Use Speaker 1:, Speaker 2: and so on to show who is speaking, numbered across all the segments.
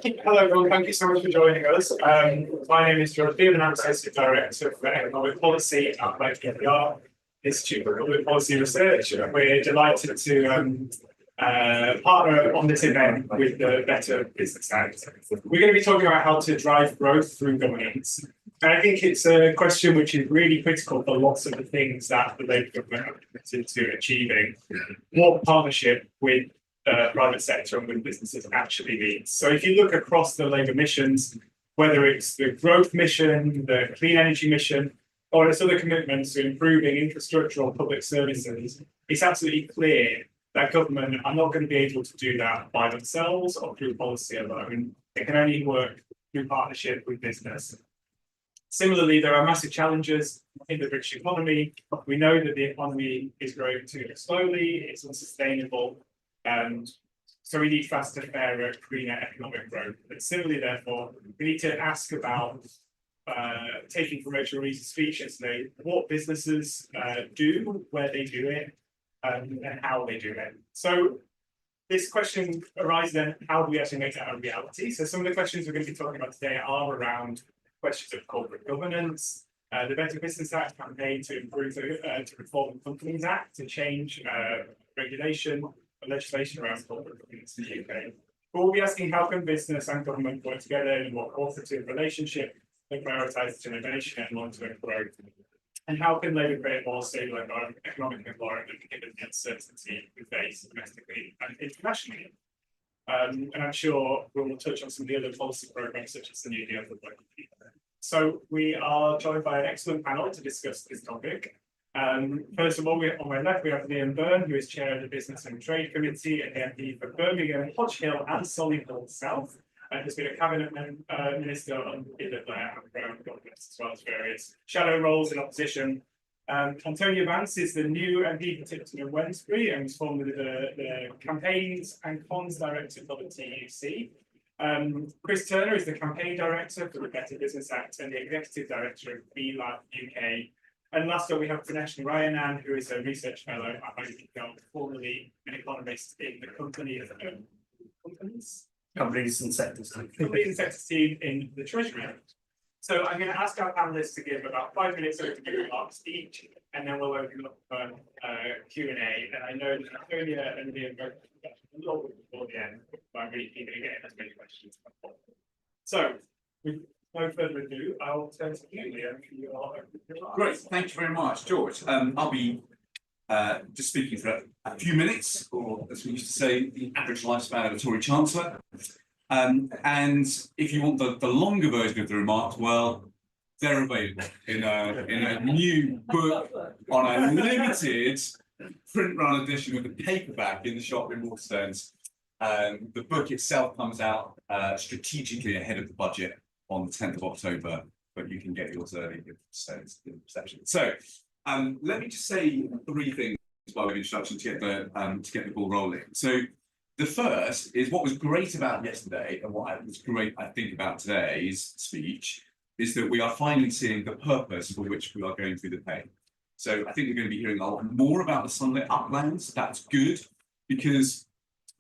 Speaker 1: Hello, everyone. Thank you so much for joining us. My name is George Beard, and I'm Associate Director for Economic Policy at LPC Institute for Public Policy Research. We're delighted to partner on this event with the Better Business Act. We're going to be talking about how to drive growth through governance. And I think it's a question which is really critical for lots of the things that the Labour government are committed to achieving. What partnership with private sector and with businesses actually means. So if you look across the Labour missions, whether it's the growth mission, the clean energy mission, or its other commitments to improving infrastructure or public services, it's absolutely clear that government are not going to be able to do that by themselves or through policy alone. It can only work through partnership with business. Similarly, there are massive challenges in the British economy. We know that the economy is growing too slowly, it's unsustainable. So we need faster, fairer, greener economic growth. And similarly, therefore, we need to ask about, taking from Rachel Reese's speech yesterday, what businesses do, where they do it, and how they do it. So this question arises then, how do we actually make that a reality? So some of the questions we're going to be talking about today are around questions of corporate governance, the Better Business Act campaign to improve, to reform the Companies Act, to change regulation, legislation around corporate governance in the UK. But we'll be asking how can business and government work together in a more cooperative relationship that prioritises innovation and long-term growth. And how can Labour create a more stable economic environment given the uncertainty we face domestically and internationally? And I'm sure we'll touch on some of the other policy programmes such as the New Deal for Working People. So we are joined by an excellent panel to discuss this topic. First of all, on my left, we have Liam Byrne, who is Chair of the Business and Trade Committee and MP for Birmingham, Hodge Hill and Solihull South, and has been a Cabinet Minister on the Blair and Brown governments, as well as various shadow roles in opposition. Antonio Vance is the new MP for Tipton and Wednesbury and was formerly the Campaigns and Cons Director for the TUC. Chris Turner is the Campaign Director for the Better Business Act and the Executive Director of BLAB UK. And last up, we have Pranesh Narayanan, who is a research fellow at ICL, formerly an economist in the companies and sectors team in the Treasury. So I'm going to ask our panelists to give about 5 minutes opening remarks each, and then we'll open up for Q&A. And I know that Antonia and Liam both a little bit before the end, but I'm really keen to get as many questions as possible. So, with no further ado, I'll turn to you, Liam.
Speaker 2: Great, thank you very much, George. I'll be just speaking for a few minutes, or as we used to say, the average lifespan of a Tory Chancellor. And if you want the longer version of the remarks, well, they're available in a new book on a limited print run edition with a paperback in the shop in Waterstones. The book itself comes out strategically ahead of the budget on the 10th of October, but you can get yours early with Stones in reception. So let me just say 3 things by way of introduction to get the ball rolling. So the first is what was great about yesterday, and what was great, I think, about today's speech, is that we are finally seeing the purpose for which we are going through the pain. So I think we're going to be hearing a lot more about the sunlit uplands. That's good, because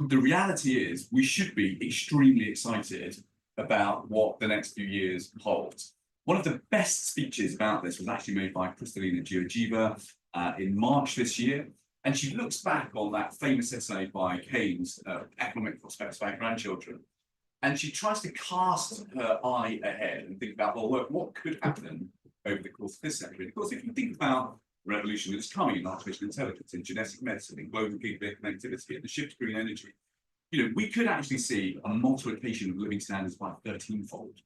Speaker 2: the reality is we should be extremely excited about what the next few years holds. One of the best speeches about this was actually made by Kristalina Georgieva in March this year. And she looks back on that famous essay by Keynes, Economic Prospects for Our Grandchildren. And she tries to cast her eye ahead and think about, well, look, what could happen over the course of this century? Of course, if you think about the revolution that's coming in artificial intelligence, in genetic medicine, in global connectivity, and the shift to green energy, you know, we could actually see a multiplication of living standards by 13-fold.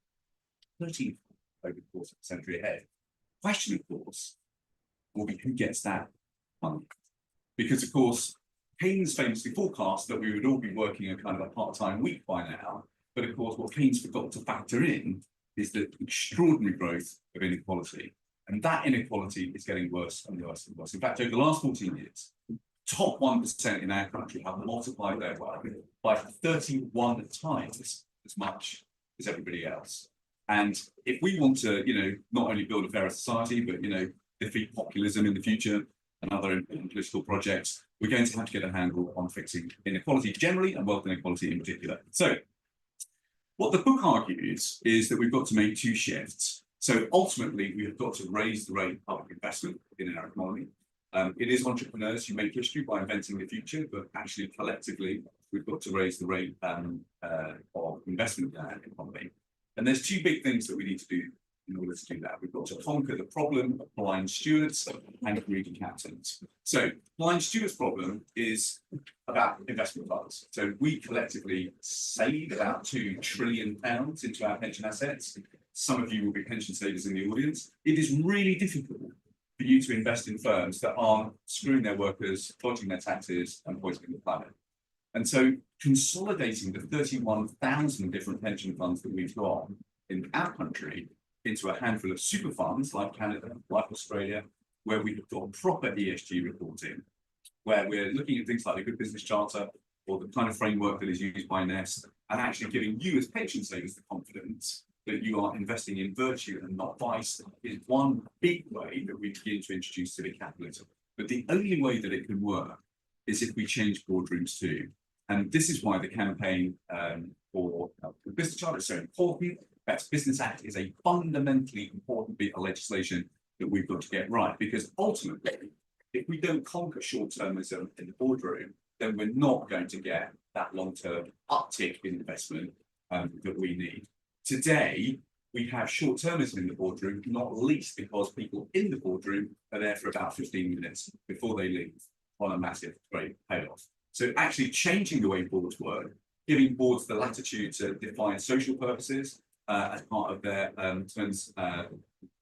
Speaker 2: 13-fold over the course of the century ahead. The question, of course, will be who gets that money? Because, of course, Keynes famously forecast that we would all be working a kind of a part-time week by now. But, of course, what Keynes forgot to factor in is the extraordinary growth of inequality. And that inequality is getting worse and worse and worse. In fact, over the last 14 years, top 1% in our country have multiplied their wealth by 31 times as much as everybody else. And if we want to, you know, not only build a fairer society, but, you know, defeat populism in the future and other important political projects, we're going to have to get a handle on fixing inequality generally and wealth inequality in particular. So What the book argues is that we've got to make two shifts. So ultimately, we've got to raise the rate of public investment in our economy. It is entrepreneurs who make history by inventing the future, but actually collectively, we've got to raise the rate of investment in our economy. And there's two big things that we need to do in order to do that. We've got to conquer the problem of blind stewards and greedy captains. So blind stewards problem is about investment funds. So we collectively save about £2 trillion into our pension assets. Some of you will be pension savers in the audience. It is really difficult for you to invest in firms that aren't screwing their workers, dodging their taxes, and poisoning the planet. And so consolidating the 31,000 different pension funds that we've got in our country into a handful of super funds like Canada, like Australia, where we've got proper ESG reporting, where we're looking at things like the Good Business Charter or the kind of framework that is used by Nest, and actually giving you as pension savers the confidence that you are investing in virtue and not vice, is one big way that we begin to introduce civic capitalism. But the only way that it can work is if we change boardrooms too. And this is why the campaign for the Business Charter is so important. That Business Act is a fundamentally important bit of legislation that we've got to get right, because ultimately, if we don't conquer short-termism in the boardroom, then we're not going to get that long-term uptick in investment that we need. Today, we have short-termism in the boardroom, not least because people in the boardroom are there for about 15 minutes before they leave on a massive great payoff. So actually changing the way boards work, giving boards the latitude to define social purposes as part of their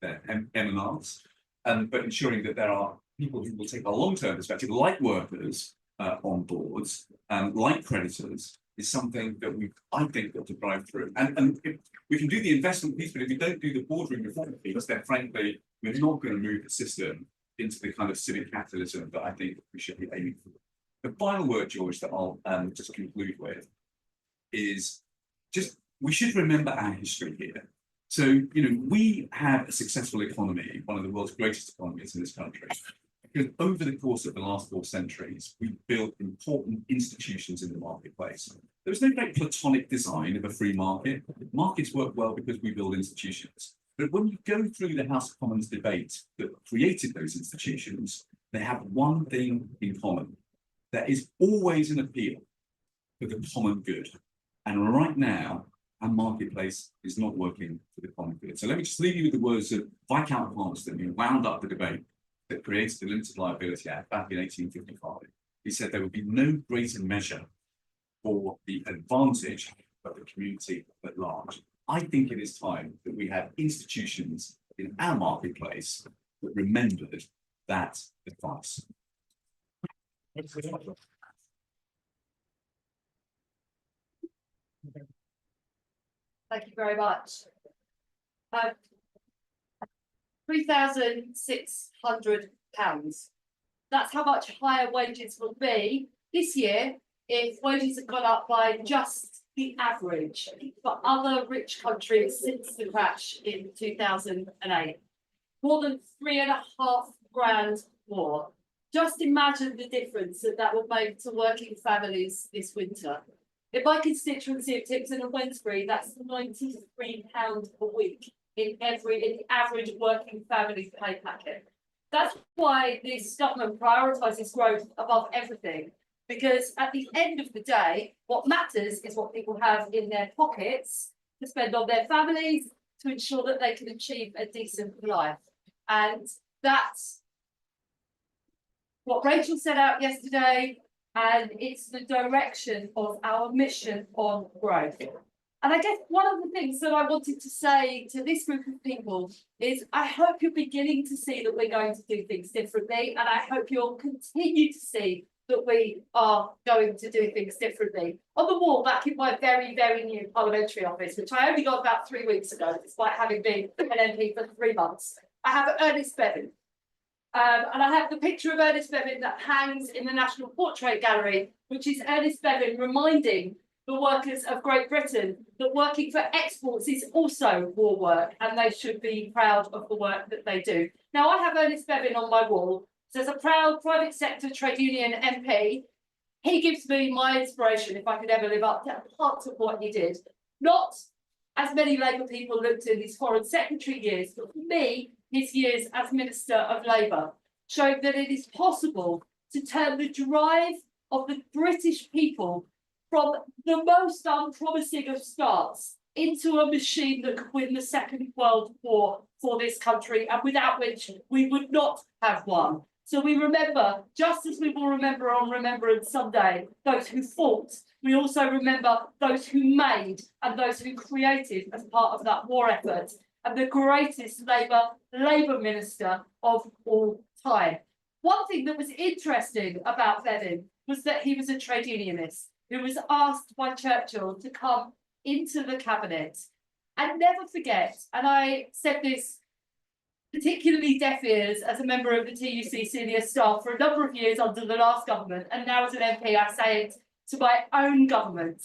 Speaker 2: their M&Rs, but ensuring that there are people who will take a long-term perspective, like workers on boards, like creditors, is something that I think, got to drive through. And if we can do the investment piece, but if we don't do the boardroom reform piece, then frankly, we're not going to move the system into the kind of civic capitalism that I think we should be aiming for. The final word, George, that I'll just conclude with is just, we should remember our history here. So, we have a successful economy, one of the world's greatest economies in this country, because over the course of the last 4 centuries, we built important institutions in the marketplace. There was no great platonic design of a free market. Markets work well because we build institutions. But when you go through the House of Commons debate that created those institutions, they have one thing in common. There is always an appeal for the common good. And right now, our marketplace is not working for the common good. So let me just leave you with the words of Viscount Palmerston, who wound up the debate that created the Limited Liability Act back in 1855. He said there would be no greater measure for the advantage of the community at large. I think it is time that we have institutions in our marketplace that remembered that advice.
Speaker 3: Thank you very much. £3,600. That's how much higher wages will be this year if wages have gone up by just the average for other rich countries since the crash in 2008. More than 3.5 grand more. Just imagine the difference that will make to working families this winter. In my constituency of Tipton and Wednesbury, that's £93 a week in the average working family's pay packet. That's why this government prioritises growth above everything, because at the end of the day, what matters is what people have in their pockets to spend on their families to ensure that they can achieve a decent life. And that's what Rachel set out yesterday, and it's the direction of our mission on growth. And I guess one of the things that I wanted to say to this group of people is I hope you're beginning to see that we're going to do things differently, and I hope you'll continue to see that we are going to do things differently. On the wall back in my very, very new parliamentary office, which I only got about 3 weeks ago, despite having been an MP for 3 months, I have Ernest Bevin. And I have the picture of Ernest Bevin that hangs in the National Portrait Gallery, which is Ernest Bevin reminding the workers of Great Britain that working for exports is also war work, and they should be proud of the work that they do. Now, I have Ernest Bevin on my wall. So as a proud private sector trade union MP, he gives me my inspiration if I could ever live up to parts of what he did. Not as many Labour people looked in his foreign secretary years, but for me, his years as Minister of Labour, showing that it is possible to turn the drive of the British people from the most unpromising of starts into a machine that could win the Second World War for this country, and without which we would not have won. So we remember, just as we will remember on Remembrance Sunday, those who fought, we also remember those who made and those who created as part of that war effort, and the greatest Labour minister of all time. One thing that was interesting about Bevan was that he was a trade unionist who was asked by Churchill to come into the cabinet. And never forget, and I said this particularly deaf ears as a member of the TUC senior staff for a number of years under the last government, and now as an MP, I say it to my own government,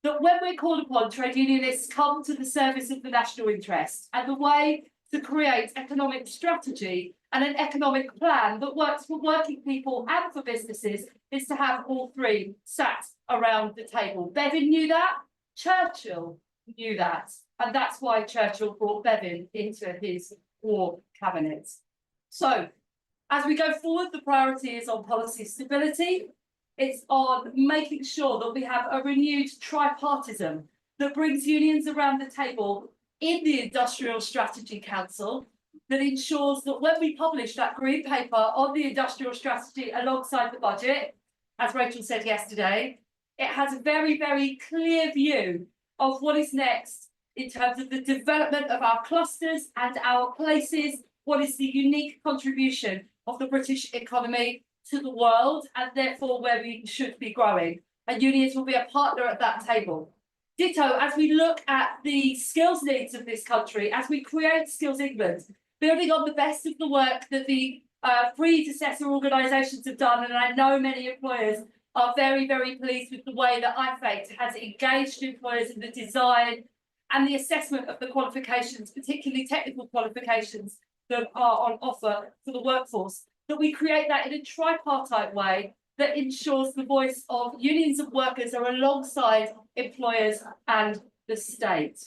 Speaker 3: that when we're called upon, trade unionists come to the service of the national interest, and the way to create economic strategy and an economic plan that works for working people and for businesses is to have all three sat around the table. Bevan knew that, Churchill knew that, and that's why Churchill brought Bevan into his war cabinet. So, as we go forward, the priority is on policy stability. It's on making sure that we have a renewed tripartism that brings unions around the table in the Industrial Strategy Council, that ensures that when we publish that green paper on the industrial strategy alongside the budget, as Rachel said yesterday, it has a very, very clear view of what is next in terms of the development of our clusters and our places, what is the unique contribution of the British economy to the world, and therefore where we should be growing. And unions will be a partner at that table. Ditto, as we look at the skills needs of this country, as we create Skills England, building on the best of the work that the predecessor organisations have done, and I know many employers are very, very pleased with the way that IFATE has engaged employers in the design and the assessment of the qualifications, particularly technical qualifications that are on offer for the workforce, that we create that in a tripartite way that ensures the voice of unions of workers are alongside employers and the state.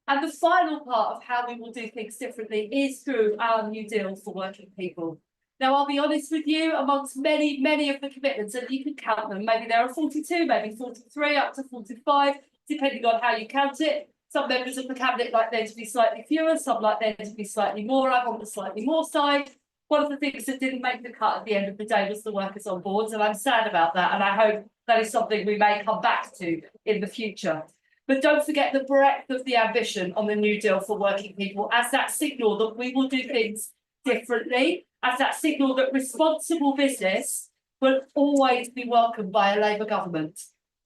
Speaker 3: And the final part of how we will do things differently is through our New Deal for working people. Now, I'll be honest with you, amongst many, many of the commitments, and you can count them, maybe there are 42, maybe 43, up to 45, depending on how you count it. Some members of the cabinet like there to be slightly fewer, some like there to be slightly more. I'm on the slightly more side. One of the things that didn't make the cut at the end of the day was the workers on boards, and I'm sad about that, and I hope that is something we may come back to in the future. But don't forget the breadth of the ambition on the New Deal for working people as that signal that we will do things differently, as that signal that responsible business will always be welcomed by a Labour government.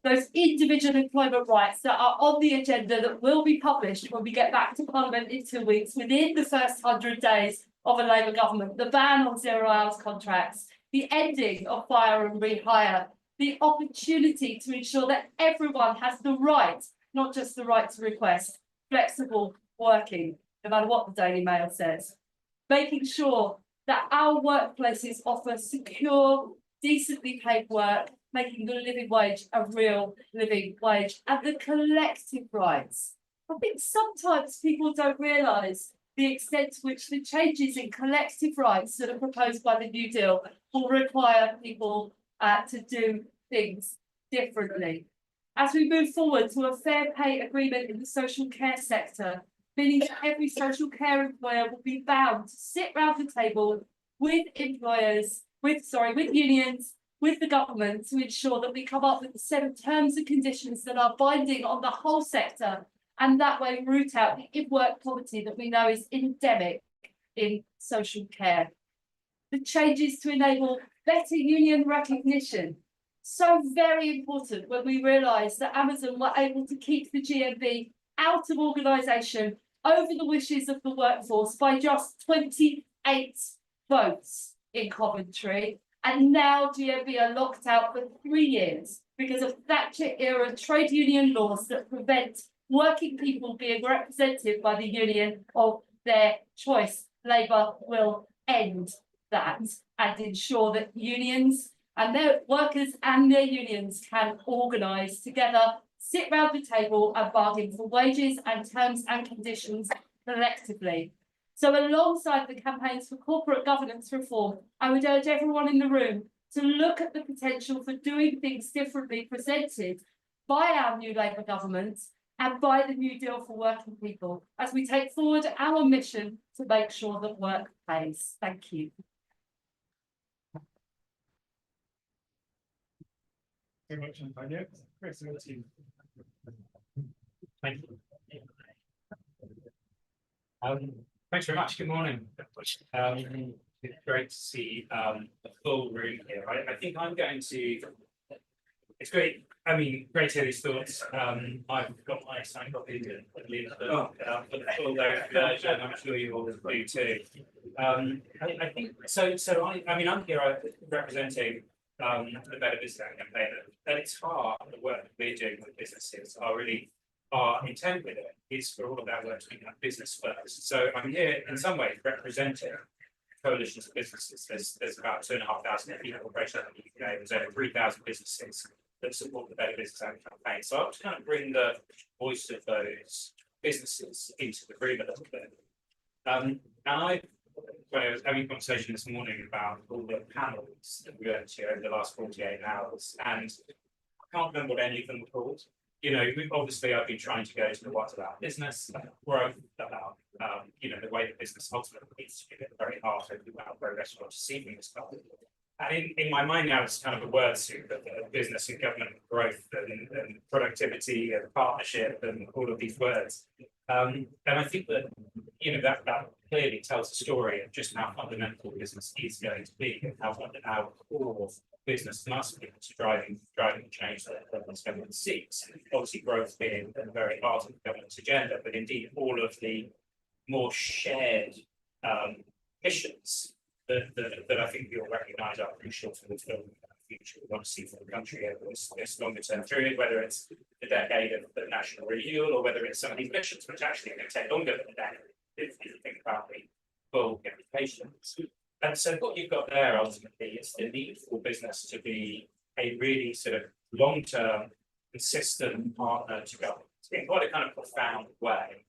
Speaker 3: Those individual employment rights that are on the agenda that will be published when we get back to Parliament in 2 weeks, within the first 100 days of a Labour government, the ban on zero-hours contracts, the ending of fire and rehire, the opportunity to ensure that everyone has the right, not just the right to request, flexible working, no matter what the Daily Mail says. Making sure that our workplaces offer secure, decently paid work, making the living wage a real living wage, and the collective rights. I think sometimes people don't realise the extent to which the changes in collective rights that are proposed by the New Deal will require people to do things differently. As we move forward to a fair pay agreement in the social care sector, meaning that every social care employer will be bound to sit round the table with employers, with unions, with the government to ensure that we come up with a set of terms and conditions that are binding on the whole sector, and that way root out the in-work poverty that we know is endemic in social care. The changes to enable better union recognition, so very important when we realise that Amazon were able to keep the GMB out of organisation over the wishes of the workforce by just 28 votes in Coventry. And now GMB are locked out for 3 years because of Thatcher-era trade union laws that prevent working people being represented by the union of their choice. Labour will end that and ensure that unions and their workers and their unions can organise together sit round the table and bargain for wages and terms and conditions collectively. So alongside the campaigns for corporate governance reform, I would urge everyone in the room to look at the potential for doing things differently presented by our new Labour government and by the New Deal for working people as we take forward our mission to make sure that work pays. Thank you.
Speaker 1: Very much, Antonio. Chris, over to you.
Speaker 4: Thank you. Thanks very much. Good morning. It's great to see the full room here. I think I'm going to. It's great. I mean, great to hear these thoughts. I've got my signed copy of the full version. I'm sure you all do too. I think so. I mean, I'm here representing the Better Business campaign. At its heart, the work that we're doing with businesses our intent with it is for all of our work to become business first. So I'm here in some ways representing coalitions of businesses. There's about 2,500 people operating in the UK. There's over 3,000 businesses that support the Better Business campaign. So I want to kind of bring the voice of those businesses into the room a little bit. And when I was having a conversation this morning about all the panels that we went to over the last 48 hours, and I can't remember what any of them were called. You know, I've been trying to go to the what's about business, growth, about the way that business ultimately needs to be at the very heart of our progress we're achieving this goal. And in my mind now, it's kind of a word soup of business and government growth and productivity and partnership and all of these words. And I think that that clearly tells a story of just how fundamental business is going to be and how core business must be to driving change that government seeks. Obviously, growth being at the very heart of the government's agenda, but indeed all of the more shared missions that I think we all recognise are crucial to the future we want to see for the country over this longer term period, whether it's the decade of the national renewal or whether it's some of these missions, which actually may take longer than a decade if you think about the full implications. And so what you've got there ultimately is the need for business to be a really sort of long-term, consistent partner to government in quite a kind of profound way.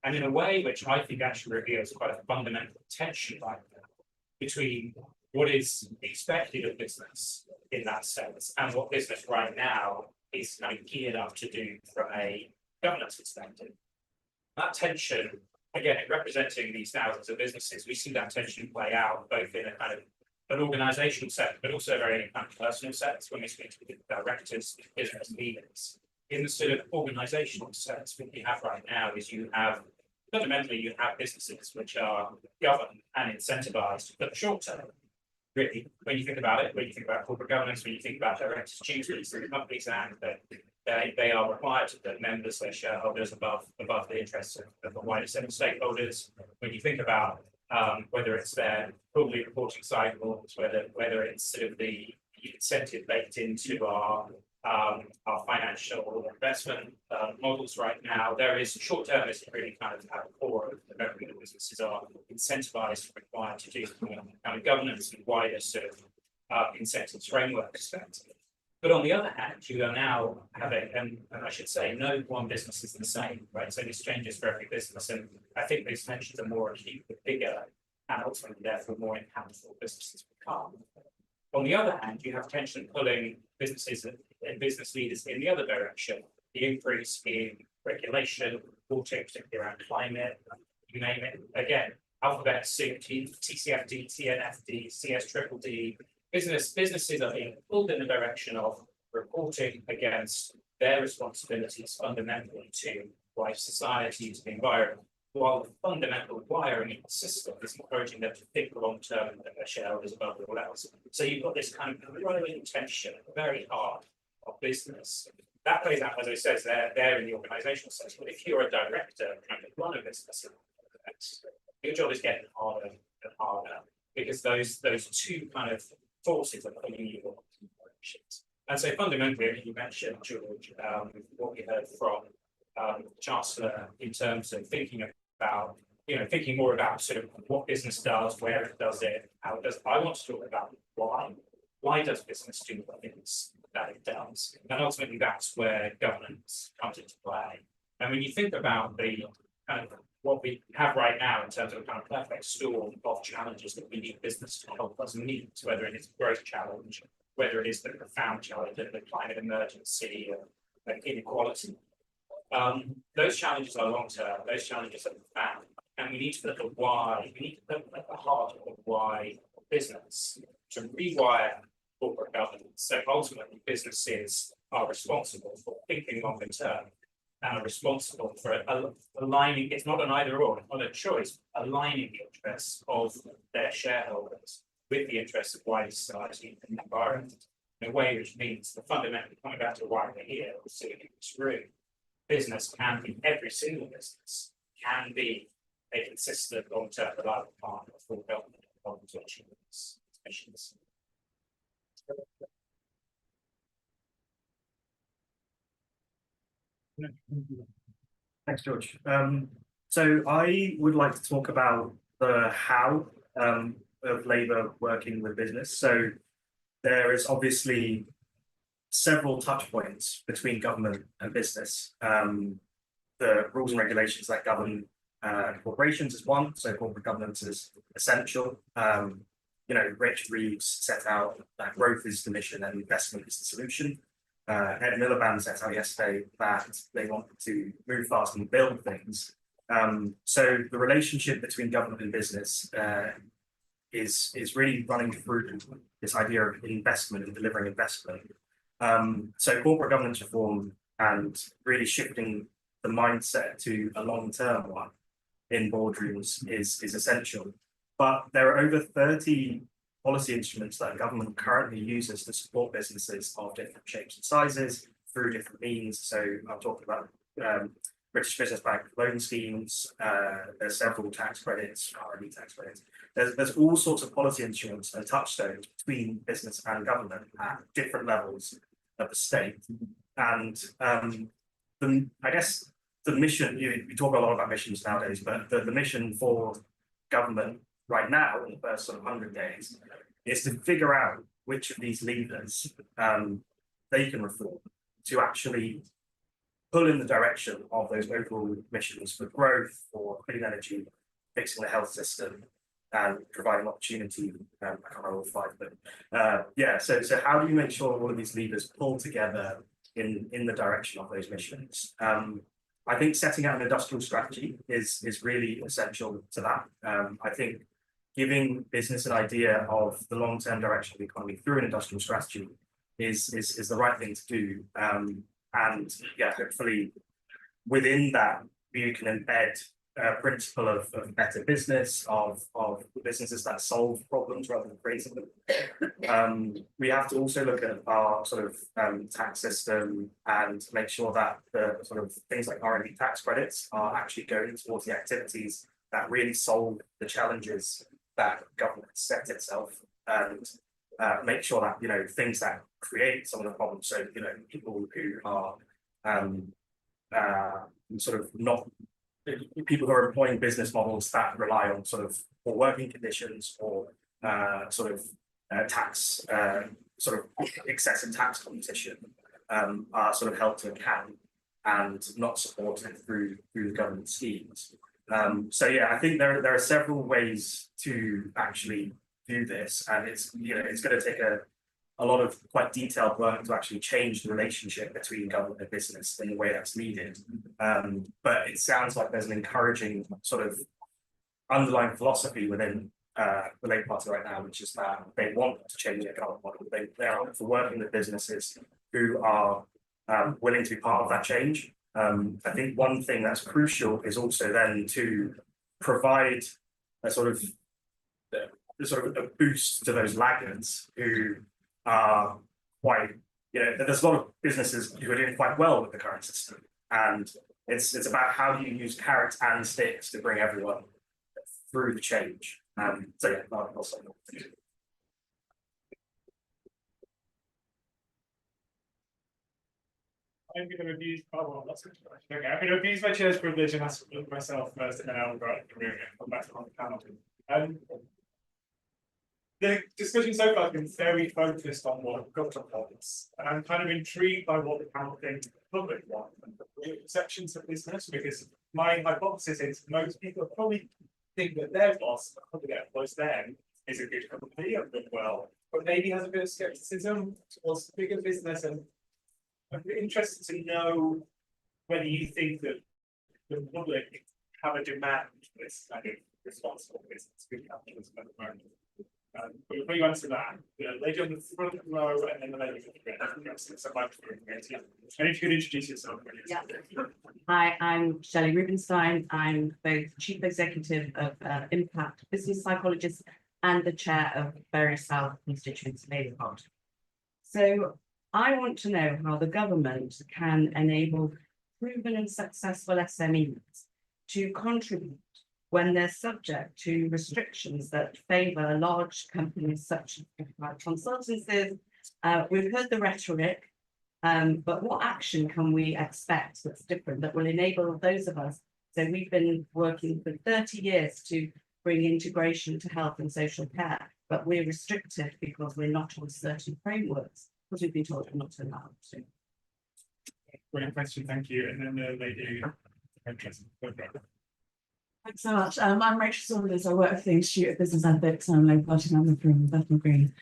Speaker 4: And in a way which I think actually reveals quite a fundamental tension right now between what is expected of business in that sense and what business right now is kind of geared up to do from a governance perspective. That tension, again, representing these thousands of businesses, we see that tension play out both in a kind of an organizational sense, but also a very kind of personal sense when we speak to the directors, business leaders. In the sort of organizational sense, what you have right now is fundamentally you have businesses which are governed and incentivized for the short term. Really, when you think about it, when you think about corporate governance, when you think about directors' duties through the Companies Act, that they are required to put members, their shareholders above the interests of the wider set of stakeholders. When you think about whether it's their quarterly reporting cycles, whether it's sort of the incentive baked into our financial investment models right now, there is short-termism really kind of at the core of the revenue that businesses are incentivized, required to do from a kind of governance and wider sort of incentives framework perspective. But on the other hand, you are now having, and I should say, no one business is the same, right? So this changes for every business, and I think these tensions are more acute, bigger, and ultimately therefore more impactful businesses become. On the other hand, you have tension pulling businesses and business leaders in the other direction. The increase in regulation, reporting, particularly around climate, you name it. Again, alphabet soup, TCFD, TNFD, CS-triple-D. Businesses are being pulled in the direction of reporting against their responsibilities fundamentally to life, society, to the environment, while the fundamental wiring of the system is encouraging them to think long-term and their shareholders above all else. So you've got this kind of growing tension, very hard of business. That plays out, as I said, there in the organizational sense. But if you're a director trying to run a business, your job is getting harder and harder because those two kind of forces are pulling you in directions. And so fundamentally, you mentioned, George, what we heard from the Chancellor in terms of thinking more about sort of what business does, where it does it, how it does. I want to talk about why. Why does business do what it is? that it does. And ultimately, that's where governance comes into play. And when you think about the kind of what we have right now in terms of a kind of perfect storm of challenges that we need business to help us meet, whether it is a growth challenge, whether it is the profound challenge of the climate emergency and inequality. Those challenges are long term, those challenges are profound, and we need to look at why, we need to look at the heart of why business, to rewire corporate governance. So ultimately, businesses are responsible for thinking longer term and are responsible for aligning, it's not an either or, it's not a choice, aligning the interests of their shareholders with the interests of wider society and the environment in a way which means the fundamental coming back to why we're here, we're sitting in this room. Business can be, every single business can be a consistent long-term reliable partner for government to achieve its missions.
Speaker 5: Thanks, George. So I would like to talk about the how of Labour working with business. So there is obviously several touch points between government and business. The rules and regulations that govern corporations is one, so corporate governance is essential. Rich Reeves set out that growth is the mission and investment is the solution. Ed Miliband set out yesterday that they want to move fast and build things. So the relationship between government and business is really running through this idea of investment and delivering investment. So corporate governance reform and really shifting the mindset to a long-term one in boardrooms is essential. But there are over 30 policy instruments that government currently uses to support businesses of different shapes and sizes through different means. So I've talked about British Business Bank loan schemes. There's several tax credits, R&D tax credits. There's all sorts of policy instruments and touchstones between business and government at different levels of the state. And I guess the mission, we talk a lot about missions nowadays, but the mission for government right now in the first sort of 100 days is to figure out which of these levers they can reform to actually pull in the direction of those overall missions for growth, for clean energy, fixing the health system, and providing opportunity. I can't remember all five, but so how do you make sure all of these levers pull together in the direction of those missions? I think setting out an industrial strategy is really essential to that. I think giving business an idea of the long-term direction of the economy through an industrial strategy is the right thing to do. Hopefully within that you can embed a principle of better business, of businesses that solve problems rather than creating them. We have to also look at our sort of tax system and make sure that the sort of things like R&D tax credits are actually going towards the activities that really solve the challenges that government has set itself, and make sure that things that create some of the problems. So people who are sort of not people who are employing business models that rely on sort of poor working conditions or tax sort of excessive tax competition are sort of held to account and not supported through the government schemes. I think there are several ways to actually do this, and it's going to take a lot of quite detailed work to actually change the relationship between government and business in the way that's needed. But it sounds like there's an encouraging sort of underlying philosophy within the Labour Party right now, which is that they want to change their government model. They are for working with businesses who are willing to be part of that change. I think one thing that's crucial is also then to provide a sort of a boost to those laggards who are quite, there's a lot of businesses who are doing quite well with the current system, and it's about how do you use carrots and sticks to bring everyone through the change. I'll say that.
Speaker 1: I'm going to abuse. Oh, well, that's good. Okay, I'm going to abuse my chair's privilege and ask myself first, and then I'll go out the room and come back on the panel. the discussion so far has been very focused on what government wants, and I'm kind of intrigued by what the panel think the public want and the perceptions of business, because my hypothesis is most people probably think that their boss, probably their employees them, is a good company and good well, but maybe has a bit of skepticism towards the bigger business, and I'm interested to know whether you think that the public have a demand for this kind of responsible business, good capitalism at the moment. But before you answer that, the lady on the front row and then the lady on the back. So microphone, yeah. And if you could introduce yourself. Please.
Speaker 6: Yeah. Hi, I'm Shelley Rubenstein. I'm both Chief Executive of Impact Business Psychologist and the Chair of Bury South Constituency Labour Party. So I want to know how the government can enable proven and successful SMEs to contribute when they're subject to restrictions that favour large companies such as consultancies. We've heard the rhetoric, but what action can we expect that's different, that will enable those of us? So we've been working for 30 years to bring integration to health and social care, but we're restricted because we're not on certain frameworks, because we've been told we're not allowed to.
Speaker 1: Brilliant question, thank you. And then the lady.
Speaker 7: Thanks so much. I'm Rachel Saunders. I work for the Institute of Business Ethics and I'm a Labour Party member from Bethnal Green.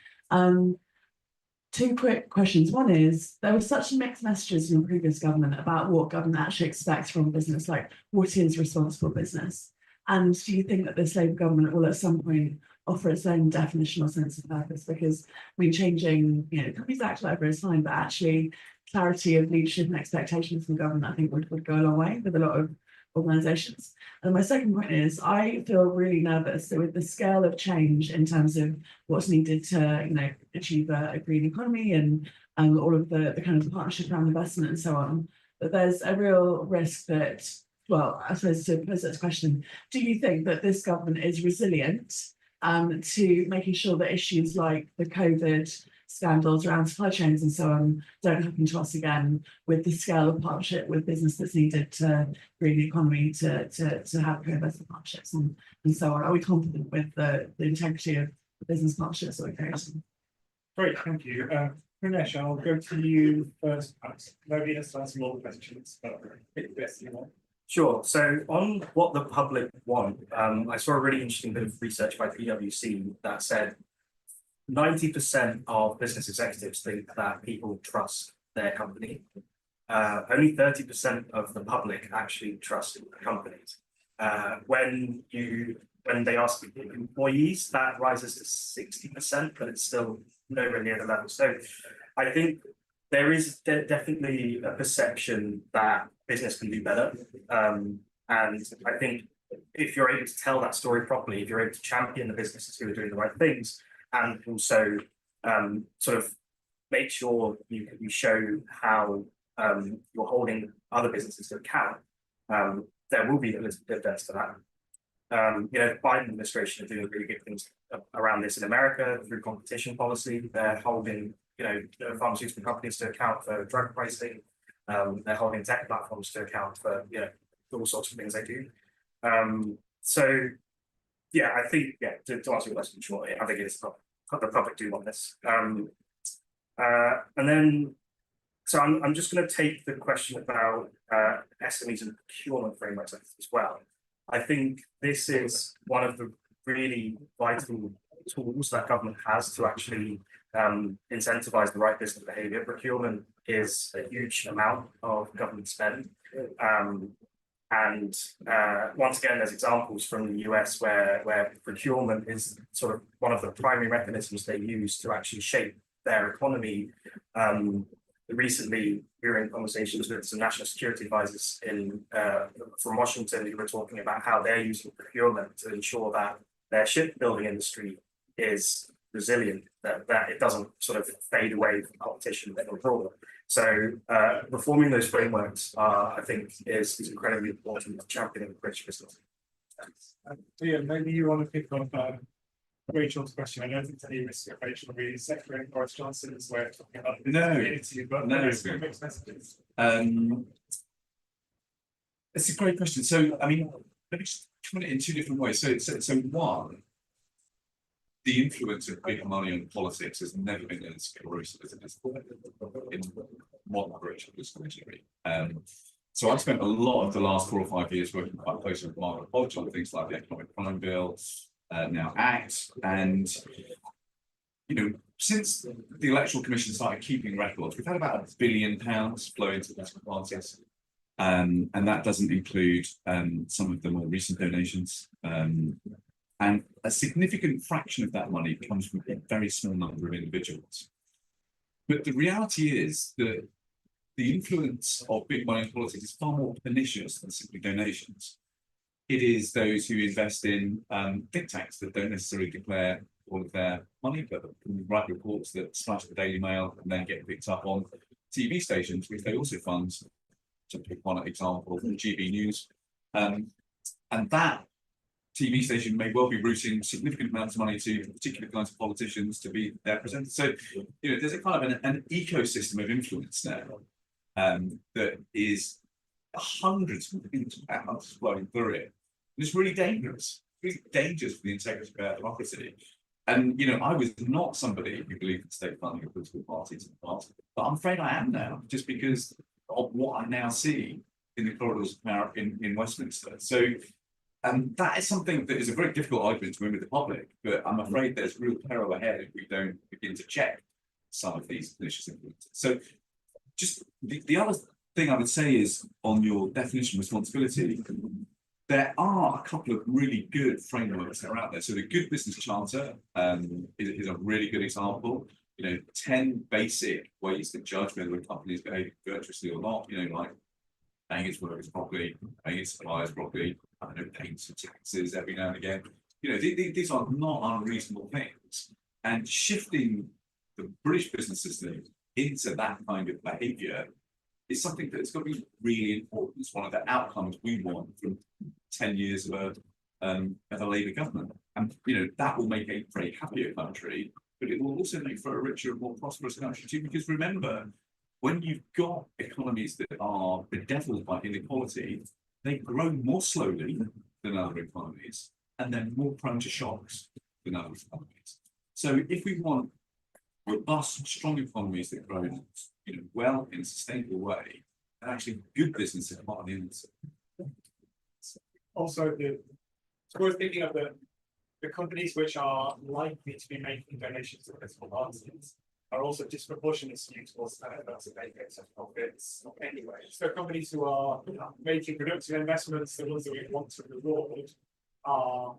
Speaker 7: Two quick questions. One is, there were such mixed messages from the previous government about what government actually expects from business, like what is responsible business? And do you think that this Labour government will at some point offer its own definition or sense of purpose? Because changing, Companies Act, whatever is fine, but actually clarity of leadership and expectations from government, I think would go a long way with a lot of organisations. And my second point is, I feel really nervous that with the scale of change in terms of what's needed to, achieve a green economy and all of the kind of partnership around investment and so on, that there's a real risk that, well, I suppose to pose that question, do you think that this government is resilient to making sure that issues like the COVID scandals around supply chains and so on don't happen to us again, with the scale of partnership with business that's needed to bring the economy to have co-investment partnerships and so on? Are we confident with the integrity of the business partnerships that we're creating?
Speaker 1: Great, thank you. Pranesh, I'll go to you first. Nobody has to answer all the questions, but pick the best you want.
Speaker 5: Sure. So on what the public want, I saw a really interesting bit of research by PwC that said 90% of business executives think that people trust their company. Only 30% of the public actually trust companies. When they ask employees, that rises to 60%, but it's still nowhere near the level. So I think there is definitely a perception that business can do better. And I think if you're able to tell that story properly, if you're able to champion the businesses who are doing the right things, and also sort of make sure you show how you're holding other businesses to account, there will be a little dividends to that. The Biden administration are doing really good things around this in America through competition policy. They're holding pharmaceutical companies to account for drug pricing. They're holding tech platforms to account for all sorts of things they do. So yeah, I think to answer your question shortly, I think it is the public do want this. And then so I'm just going to take the question about SMEs and procurement frameworks as well. I think this is one of the really vital tools that government has to actually incentivize the right business behavior. Procurement is a huge amount of government spend. And once again, there's examples from the US where procurement is sort of one of the primary mechanisms they use to actually shape their economy. Recently, we were in conversations with some national security advisors from Washington who were talking about how they're using procurement to ensure that their shipbuilding industry is resilient, that it doesn't sort of fade away from competition abroad. So reforming those frameworks, I think, is incredibly important to championing British business.
Speaker 1: Yeah, maybe you want to pick up Rachel's question. I don't think any risk of Rachel really sectoring Boris Johnson's way of talking about this community, but mixed messages.
Speaker 2: It's a great question. So, I mean, let me just comment it in two different ways. So one, the influence of big money on politics has never been as corrosive as it is in modern British history. So I've spent a lot of the last 4 or 5 years working quite closely with Margaret Hodge on things like the Economic Crime Bill, now Act, and since the Electoral Commission started keeping records, we've had about £1 billion flow into political parties, and that doesn't include some of the more recent donations. And a significant fraction of that money comes from a very small number of individuals. But the reality is that the influence of big money in politics is far more pernicious than simply donations. It is those who invest in think tanks that don't necessarily declare all of their money, but write reports that splash the Daily Mail and then get picked up on TV stations, which they also fund. To pick one example, GB News, and that TV station may well be routing significant amounts of money to particular kinds of politicians to be their presenters. So, there's a kind of an ecosystem of influence now that is hundreds of millions of pounds flowing through it. And it's really dangerous for the integrity of our democracy. And I was not somebody who believed in state funding of political parties in the past, but I'm afraid I am now, just because of what I now see in the corridors of power in Westminster. So, and that is something that is a very difficult argument to win with the public, but I'm afraid there's real peril ahead if we don't begin to check some of these pernicious influences. So just the other thing I would say is on your definition of responsibility, there are a couple of really good frameworks that are out there. So the Good Business Charter is a really good example. 10 basic ways to judge whether a company is behaving virtuously or not, like paying its workers properly, paying its suppliers properly, paying some taxes every now and again. These are not unreasonable things. And shifting the British business system into that kind of behaviour is something that's got to be really important. It's one of the outcomes we want from 10 years of a Labour government. And, that will make a very happier country, but it will also make for a richer and more prosperous country too, because remember, when you've got economies that are bedeviled by inequality, they grow more slowly than other economies, and they're more prone to shocks than other economies. So if we want robust, strong economies that grow well in a sustainable way, and actually good business is part of the answer.
Speaker 1: Also, it's worth thinking of the companies which are likely to be making donations to political parties are also disproportionately skewed towards those that make excess profits anyway. So companies who are making productive investments, the ones that we want to reward, are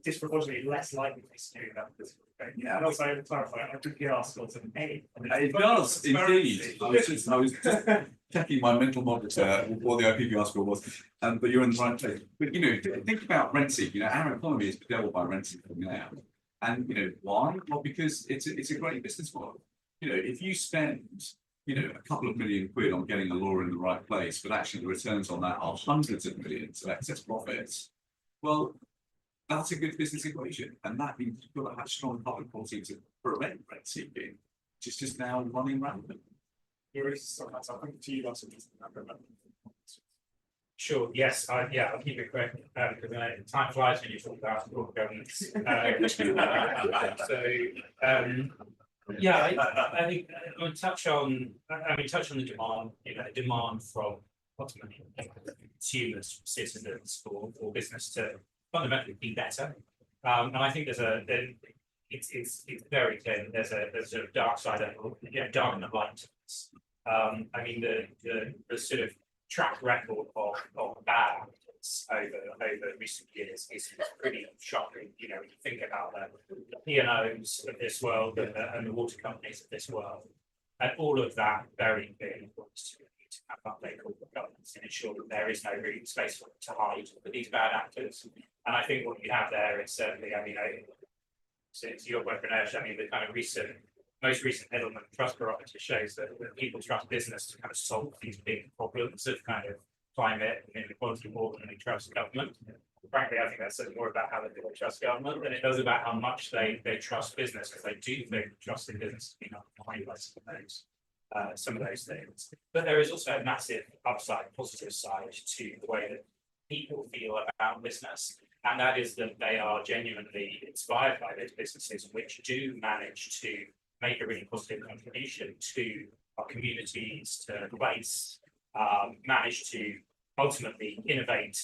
Speaker 1: disproportionately less likely to be skewed that political. Yeah, and also to clarify, I think the article to A.
Speaker 2: It does indeed. I was just checking my mental monitor before the IPP article was, but you're in the right place. But think about rent seeking. Our economy is bedeviled by rent seeking now, and why? Well, because it's a great business model. If you spend a couple of million quid on getting a law in the right place, but actually the returns on that are hundreds of millions of excess profits, well, that's a good business equation, and that means you've got to have strong public policy to prevent rent seeking, which is just now running rampant.
Speaker 4: Sure. Yes. I'll keep it quick because time flies when you talk about corporate governance. I think I would touch on the demand. Demand from ultimately consumers, citizens, for business to fundamentally be better. And I think it's very clear that there's a sort of dark side of dark and light to this. The sort of track record of bad actors over recent years is pretty shocking. When you think about the P&Os of this world and the water companies of this world, and all of that very clearly points to have that local governance and ensure that there is no really space to hide for these bad actors. And I think what you have there is certainly, since your point, Ranesh, the kind of most recent Edelman Trust Barometer shows that people trust business to kind of solve these big problems of kind of climate and inequality more than they trust government. Frankly, I think that's more about how they trust government than it does about how much they trust business, because they trust in business to be behind some of those things. But there is also a massive upside, positive side to the way that people feel about business. And that is that they are genuinely inspired by those businesses which do manage to make a really positive contribution to our communities, to the place, manage to ultimately innovate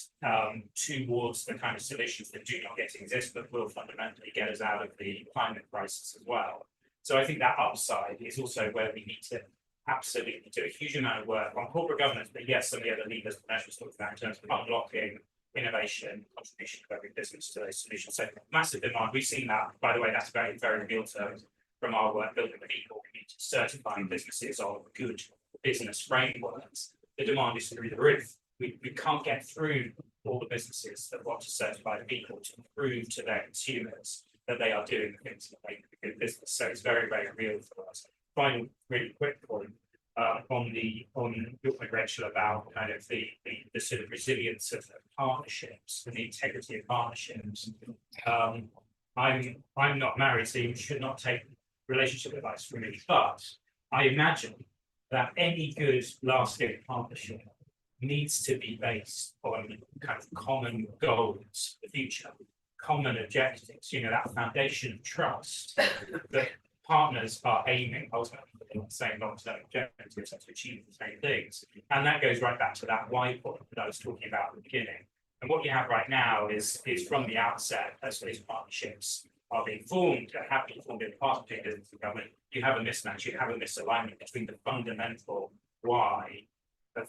Speaker 4: towards the kind of solutions that do not yet exist, but will fundamentally get us out of the climate crisis as well. So I think that upside is also where we need to absolutely do a huge amount of work on corporate governance, but yes, some of the other levers that Nash was talking about in terms of unlocking innovation, contribution of every business to those solutions. So massive demand. We've seen that, by the way, that's very, very real terms from our work building the people community, certifying businesses on good business frameworks. The demand is through the roof. We can't get through all the businesses that want to certify the people to prove to their consumers that they are doing the things that make a good business. So it's very, very real for us. Final, really quick point on your point, Rachel, about kind of the sort of resilience of partnerships and the integrity of partnerships. I'm not married, so you should not take relationship advice from me, but I imagine that any good lasting partnership needs to be based on kind of common goals for the future, common objectives, that foundation of trust that partners are aiming ultimately for the same long-term objectives to achieve the same things. And that goes right back to that why point that I was talking about at the beginning. And what you have right now is from the outset, as these partnerships are being formed and have been formed in the past between business and government, you have a mismatch, you have a misalignment between the fundamental why of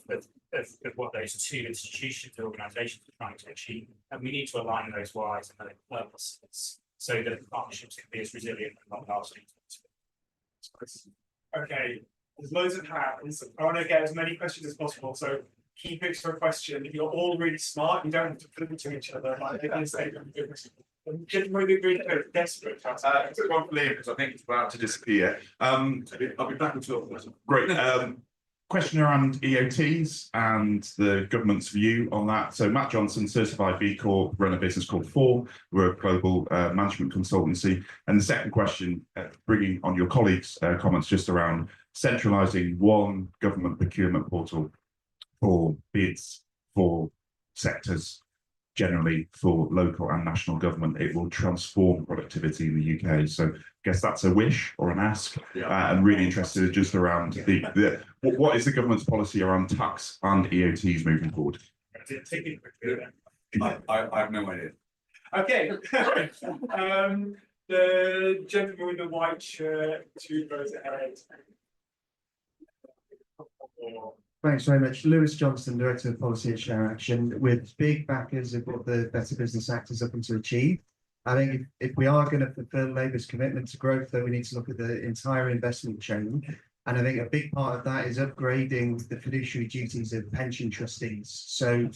Speaker 4: what those two institutions or organizations are trying to achieve. And we need to align those whys and those purposes so that the partnerships can be as resilient and long lasting.
Speaker 1: Okay, there's loads of hands. I want to get as many questions as possible. So keep it for a question. If you're all really smart, you don't have to put them to each other. Maybe really desperate.
Speaker 8: Took one for Liam because I think it's about to disappear. I'll be back in 12 minutes. Great. Question around EOTs and the government's view on that. So Matt Johnson, certified B Corp, run a business called Four. We're a global management consultancy. And the second question, bringing on your colleagues' comments just around centralising one government procurement portal for bids for sectors, generally for local and national government. It will transform productivity in the UK. So I guess that's a wish or an ask. I'm really interested just around what is the government's policy around tax and EOTs moving forward?
Speaker 2: I have no idea.
Speaker 1: Okay. The gentleman with the white shirt, 2 rows ahead.
Speaker 9: Thanks very much. Lewis Johnston, Director of Policy at Share Action, with big backers of what the Better Business Act is looking to achieve. I think if we are going to fulfil Labour's commitment to growth, then we need to look at the entire investment chain. And I think a big part of that is upgrading the fiduciary duties of pension trustees. So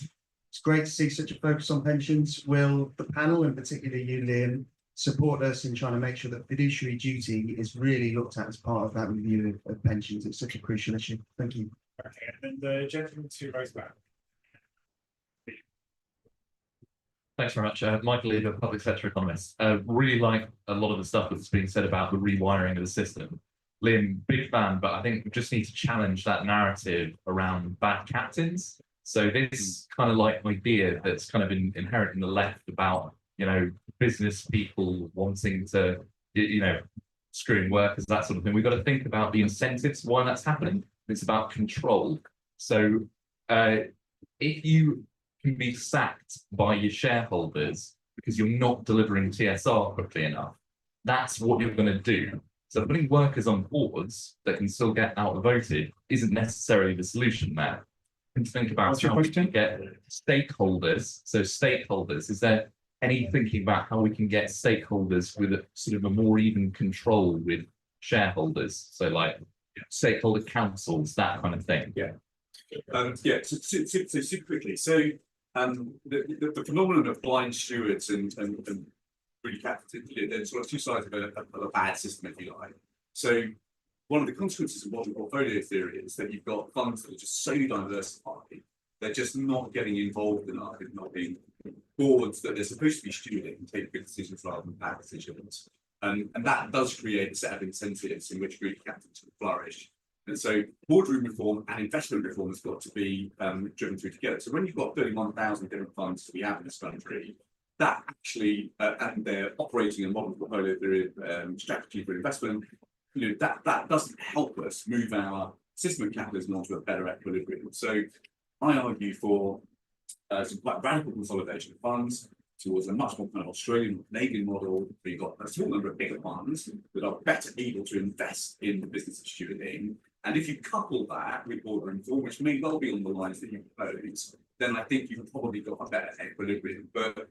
Speaker 9: it's great to see such a focus on pensions. Will the panel, and particularly you, Liam, support us in trying to make sure that fiduciary duty is really looked at as part of that review of pensions? It's such a crucial issue. Thank you.
Speaker 1: Okay, and then the gentleman 2 rows back.
Speaker 10: Thanks very much. Michael Eder, public sector economist. Really like a lot of the stuff that's being said about the rewiring of the system. Liam, big fan, but I think we just need to challenge that narrative around bad captains. So this kind of like idea that's kind of inherent in the left about, business people wanting to, screwing workers, that sort of thing. We've got to think about the incentives, why that's happening. It's about control. So if you can be sacked by your shareholders because you're not delivering TSR quickly enough, that's what you're going to do. So putting workers on boards that can still get outvoted isn't necessarily the solution there. And think about how we can get stakeholders. So stakeholders, is there any thinking about how we can get stakeholders with a sort of a more even control with shareholders? So like stakeholder councils, that kind of thing.
Speaker 2: So super quickly. So the phenomenon of blind stewards and really captains, there's sort of 2 sides of a bad system, if you like. So one of the consequences of modern portfolio theory is that you've got funds that are just so diversified, they're just not getting involved enough in not being boards that they're supposed to be stewarding and take good decisions rather than bad decisions. And that does create a set of incentives in which greedy captains can flourish. And so boardroom reform and investment reform has got to be driven through together. So when you've got 31,000 different funds that we have in this country, that actually, and they're operating a model portfolio strategy for investment, that doesn't help us move our system of capitalism onto a better equilibrium. So I argue for some quite radical consolidation of funds towards a much more kind of Australian, Canadian model, where you've got a small number of bigger funds that are better able to invest in the business that you're in. And if you couple that with border reform, which may well be on the lines that you propose, then I think you've probably got a better equilibrium. But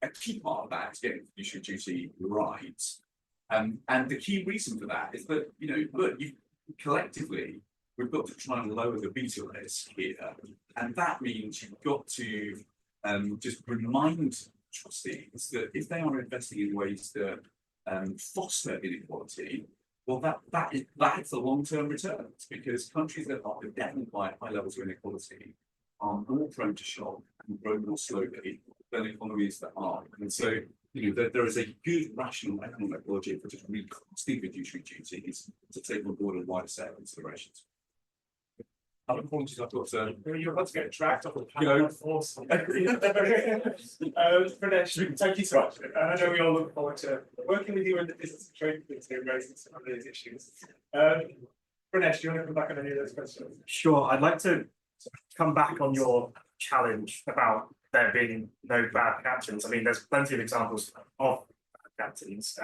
Speaker 2: a key part of that is getting fiduciary duty right. And the key reason for that is that, look, collectively, we've got to try and lower the beta risk here. And that means you've got to just remind trustees that if they are investing in ways that foster inequality, well, that's the long-term returns, because countries that are definitely by high levels of inequality are more prone to shock and grow more slowly than economies that aren't. And so, there is a good rational economic logic for just recasting fiduciary duties to take on board a wider set of considerations. Other points I've got
Speaker 1: You're about to get tracked off the panel force. Pranesh, thank you so much. And I know we all look forward to working with you in the business and trade committee and raising some of these issues. Pranesh, do you want to come back on any of those questions?
Speaker 5: Sure, I'd like to come back on your challenge about there being no bad captains. I mean, there's plenty of examples of bad captains.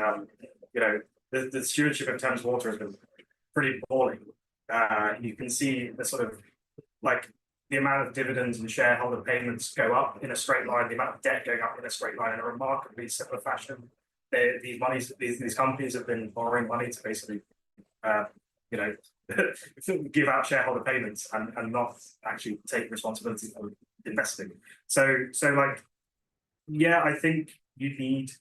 Speaker 5: The stewardship of Thames Water has been pretty appalling. You can see the sort of the amount of dividends and shareholder payments go up in a straight line, the amount of debt going up in a straight line in a remarkably similar fashion. These companies have been borrowing money to basically, give out shareholder payments and not actually take responsibility for investing. So I think you need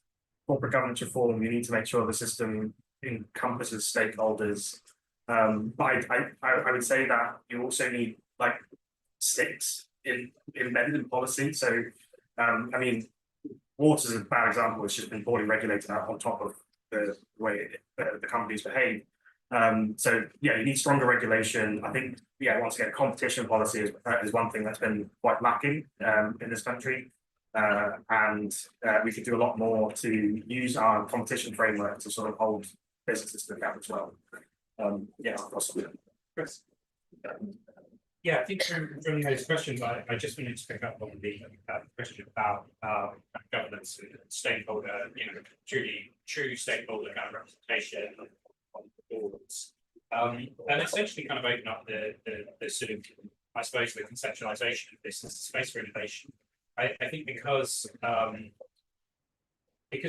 Speaker 5: corporate governance reform. You need to make sure the system encompasses stakeholders. But I would say that you also need sticks embedded in policy. So I mean, water is a bad example. It's just been poorly regulated on top of the way the companies behave. So yeah, you need stronger regulation. I think once again, competition policy is one thing that's been quite lacking in this country, and we could do a lot more to use our competition framework to sort of hold businesses to account as well. Possibly.
Speaker 1: Chris.
Speaker 4: Yeah, I think from those questions, I just wanted to pick up on the question about governance and stakeholder, true stakeholder kind of representation on the boards, and essentially kind of open up the sort of, I suppose, the conceptualization of this as a space for innovation. I think because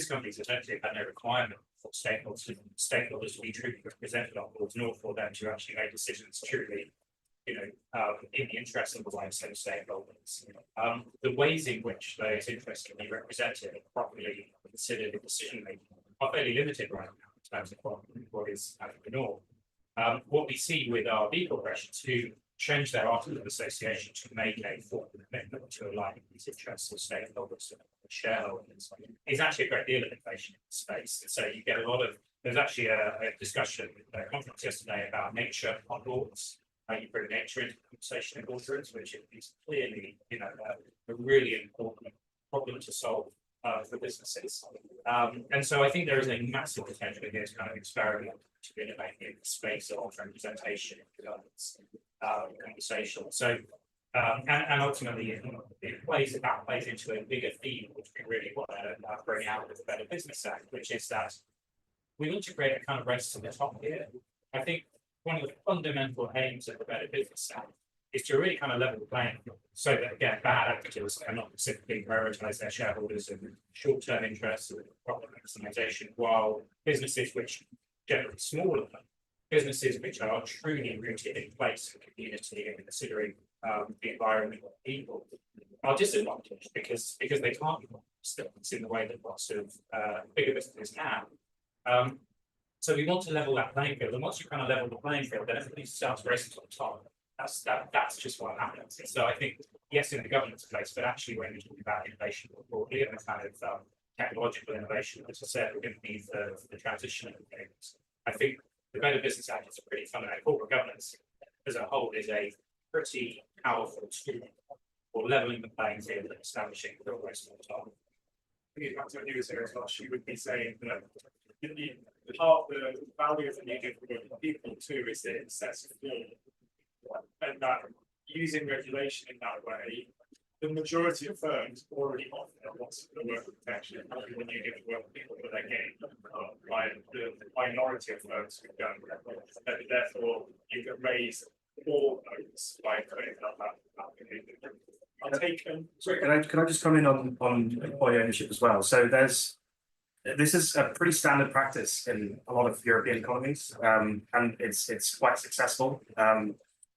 Speaker 4: companies essentially have no requirement for stakeholders to be truly represented on boards, nor for them to actually make decisions truly, in the interest of the wider set of stakeholders. The ways in which those interests can be represented and properly considered in decision making are fairly limited right now in terms of what is the norm. What we see with our B corporations who change their article of association to make a formal commitment to align these interests of stakeholders and shareholders is actually a great deal of innovation in the space. And so you get a lot of, there's actually a discussion at a conference yesterday about nature on boards. You bring nature into the conversation in boardrooms, which is clearly, a really important problem to solve for businesses. And so I think there is a massive potential in this kind of experiment to innovate in the space of representation and governance conversation. So, and ultimately, that plays into a bigger theme, which we really want to bring out with the Better Business Act, which is that we want to create a kind of race to the top here. I think one of the fundamental aims of the Better Business Act is to really kind of level the playing field so that, again, bad actors cannot simply prioritize their shareholders and short-term interests and profit maximization, while businesses which generally smaller, businesses which are truly rooted in place and community and considering the environment of people are disadvantaged because they can't be stimulants in the way that lots of bigger businesses can. So we want to level that playing field, and once you kind of level the playing field, then everybody starts racing to the top. That's just what happens. So I think yes, in the governance place, but actually when we're talking about innovation more broadly and the kind of technological innovation, as I said, we're going to need the transition of things. I think the Better Business Act is a pretty fundamental. Corporate governance as a whole is a pretty powerful tool for leveling the playing field and establishing the rest of the top.
Speaker 1: think back to what you were saying as well, she would be saying that the part, the value of the new different people too is that it's sets of law. And that using regulation in that way, the majority of firms already offer lots of the worker protection, and when you give the work people that they gain, by the minority of firms who don't. And therefore, you can raise more votes by putting up that behavior. I'll take
Speaker 5: Sorry, can I just come in on employee ownership as well? So this is a pretty standard practice in a lot of European economies, and it's quite successful.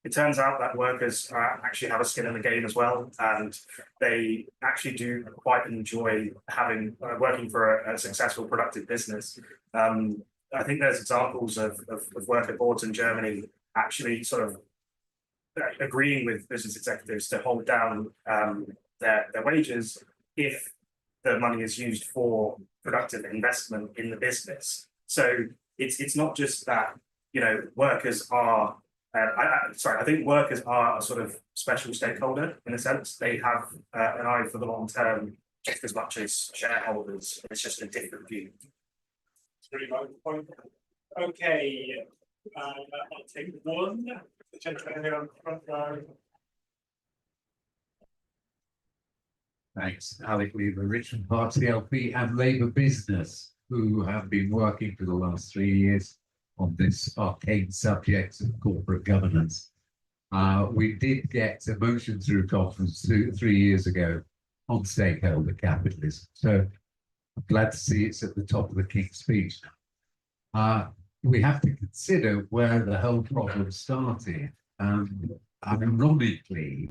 Speaker 5: It turns out that workers actually have a skin in the game as well, and they actually do quite enjoy having working for a successful, productive business. I think there's examples of worker boards in Germany actually sort of agreeing with business executives to hold down their wages if the money is used for productive investment in the business. So it's not just that, you know, workers are. I think workers are a sort of special stakeholder in a sense. They have an eye for the long term just as much as shareholders. It's just a different view.
Speaker 1: It's really valuable point. Okay, I'll take one. The gentleman here on the front row.
Speaker 11: Thanks, Alec Lever, Richmond Party LP and Labour Business, who have been working for the last 3 years on this arcane subject of corporate governance. We did get a motion through conference 3 years ago on stakeholder capitalism. So I'm glad to see it's at the top of the King's speech. We have to consider where the whole problem started. Ironically,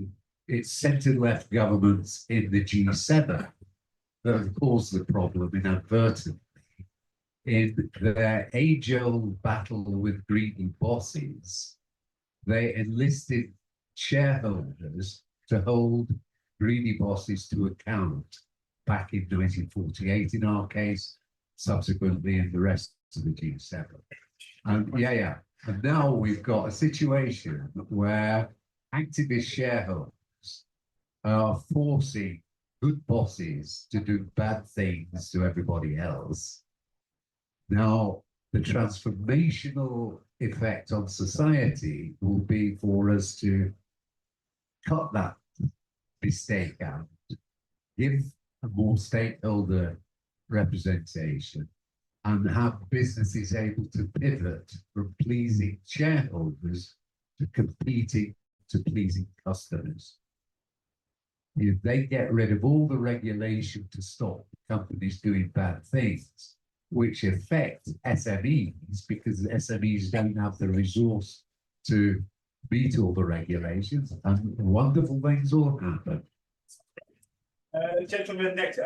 Speaker 11: it's centre-left governments in the G7 that have caused the problem inadvertently. In their age-old battle with greedy bosses, they enlisted shareholders to hold greedy bosses to account back in 1948 in our case, subsequently in the rest of the G7. And now we've got a situation where activist shareholders are forcing good bosses to do bad things to everybody else. Now, the transformational effect on society will be for us to cut that mistake out, give a more stakeholder representation, and have businesses able to pivot from pleasing shareholders to competing to pleasing customers. If they get rid of all the regulation to stop companies doing bad things, which affect SMEs, because SMEs don't have the resource to meet all the regulations, and wonderful things will happen.
Speaker 1: Gentleman next,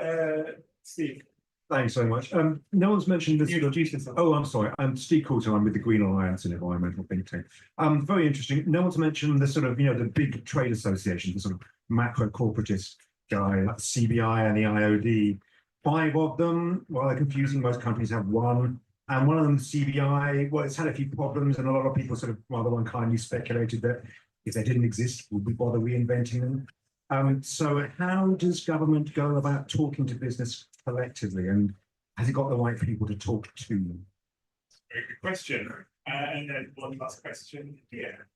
Speaker 1: Steve.
Speaker 12: Thanks so much. No one's mentioned this.
Speaker 1: You introduced yourself.
Speaker 12: Oh, I'm sorry. I'm Steve Coulter. I'm with the Green Alliance and Environmental Think Tank. Very interesting. No one's mentioned the sort of, the big trade associations, the sort of macro corporatist guy, like the CBI and the IOD. 5 of them, while they're confusing, most companies have one. And one of them, the CBI, well, it's had a few problems, and a lot of people sort of rather unkindly speculated that if they didn't exist, would we bother reinventing them? So how does government go about talking to business collectively, and has it got the right people to talk to?
Speaker 1: Very good question. And then one last question here.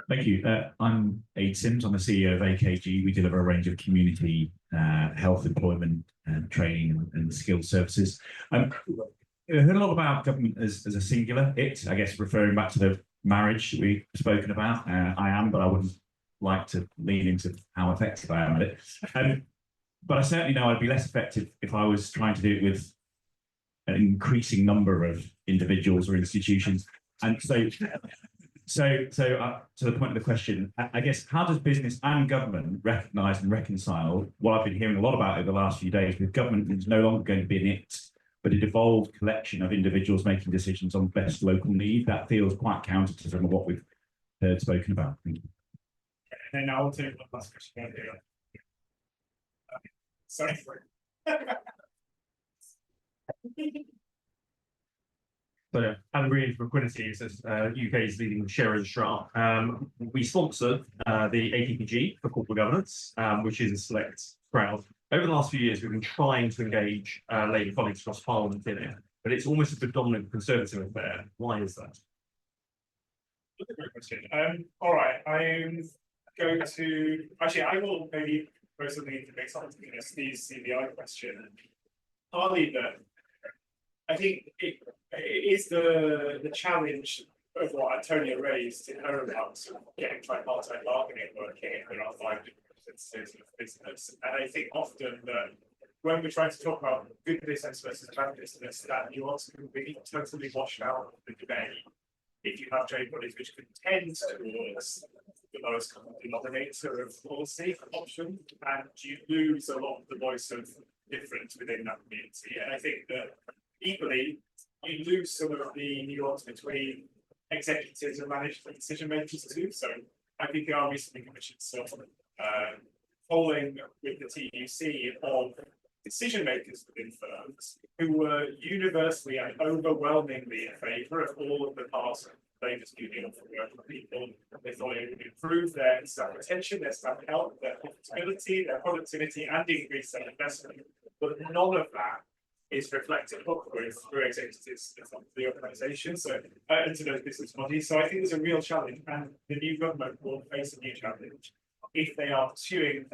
Speaker 13: Thank you. I'm Aid Sims. I'm the CEO of AKG. We deliver a range of community health, employment, and training and skills services. I heard a lot about government as a singular it, I guess, referring back to the marriage we've spoken about. I am, but I wouldn't like to lean into how effective I am at it. But I certainly know I'd be less effective if I was trying to do it with an increasing number of individuals or institutions. And so to the point of the question, I guess, how does business and government recognise and reconcile what I've been hearing a lot about over the last few days, with government is no longer going to be an it, but a devolved collection of individuals making decisions on best local need? That feels quite counter to some of what we've heard spoken about. Thank you.
Speaker 1: And then I'll take one last question right here. Sorry.
Speaker 12: So, Alan Green from Equinity says UK's leading share registrar. We sponsor the APPG for corporate governance, which is a select crowd. Over the last few years, we've been trying to engage Labour colleagues across Parliament in it, but it's almost a predominant Conservative affair. Why is that?
Speaker 1: That's a great question. All right, I'm going to actually I will maybe throw something into the mix on Steve's CBI question. Partly that I think it is the challenge of what Antonia raised in her remarks of getting tripartite bargaining working in our 5 different instances of business. And I think often that when we're trying to talk about good business versus bad business, that nuance can be totally washed out of the debate. If you have trade bodies which could tend towards the lowest common denominator of policy option, and you lose a lot of the voice of difference within that community. And I think that equally, you lose some of the nuance between executives and management decision makers too. So I think our recently commissioned some polling with the TUC of decision makers within firms who were universally and overwhelmingly in favour of all of the parts of Labour's union for working people. They thought it would improve their staff retention, their staff health, their profitability, their productivity, and increase their investment. But none of that is reflected upwards through executives of the organisation, so into those business bodies. So I think there's a real challenge, and the new government will face a new challenge if they are pursuing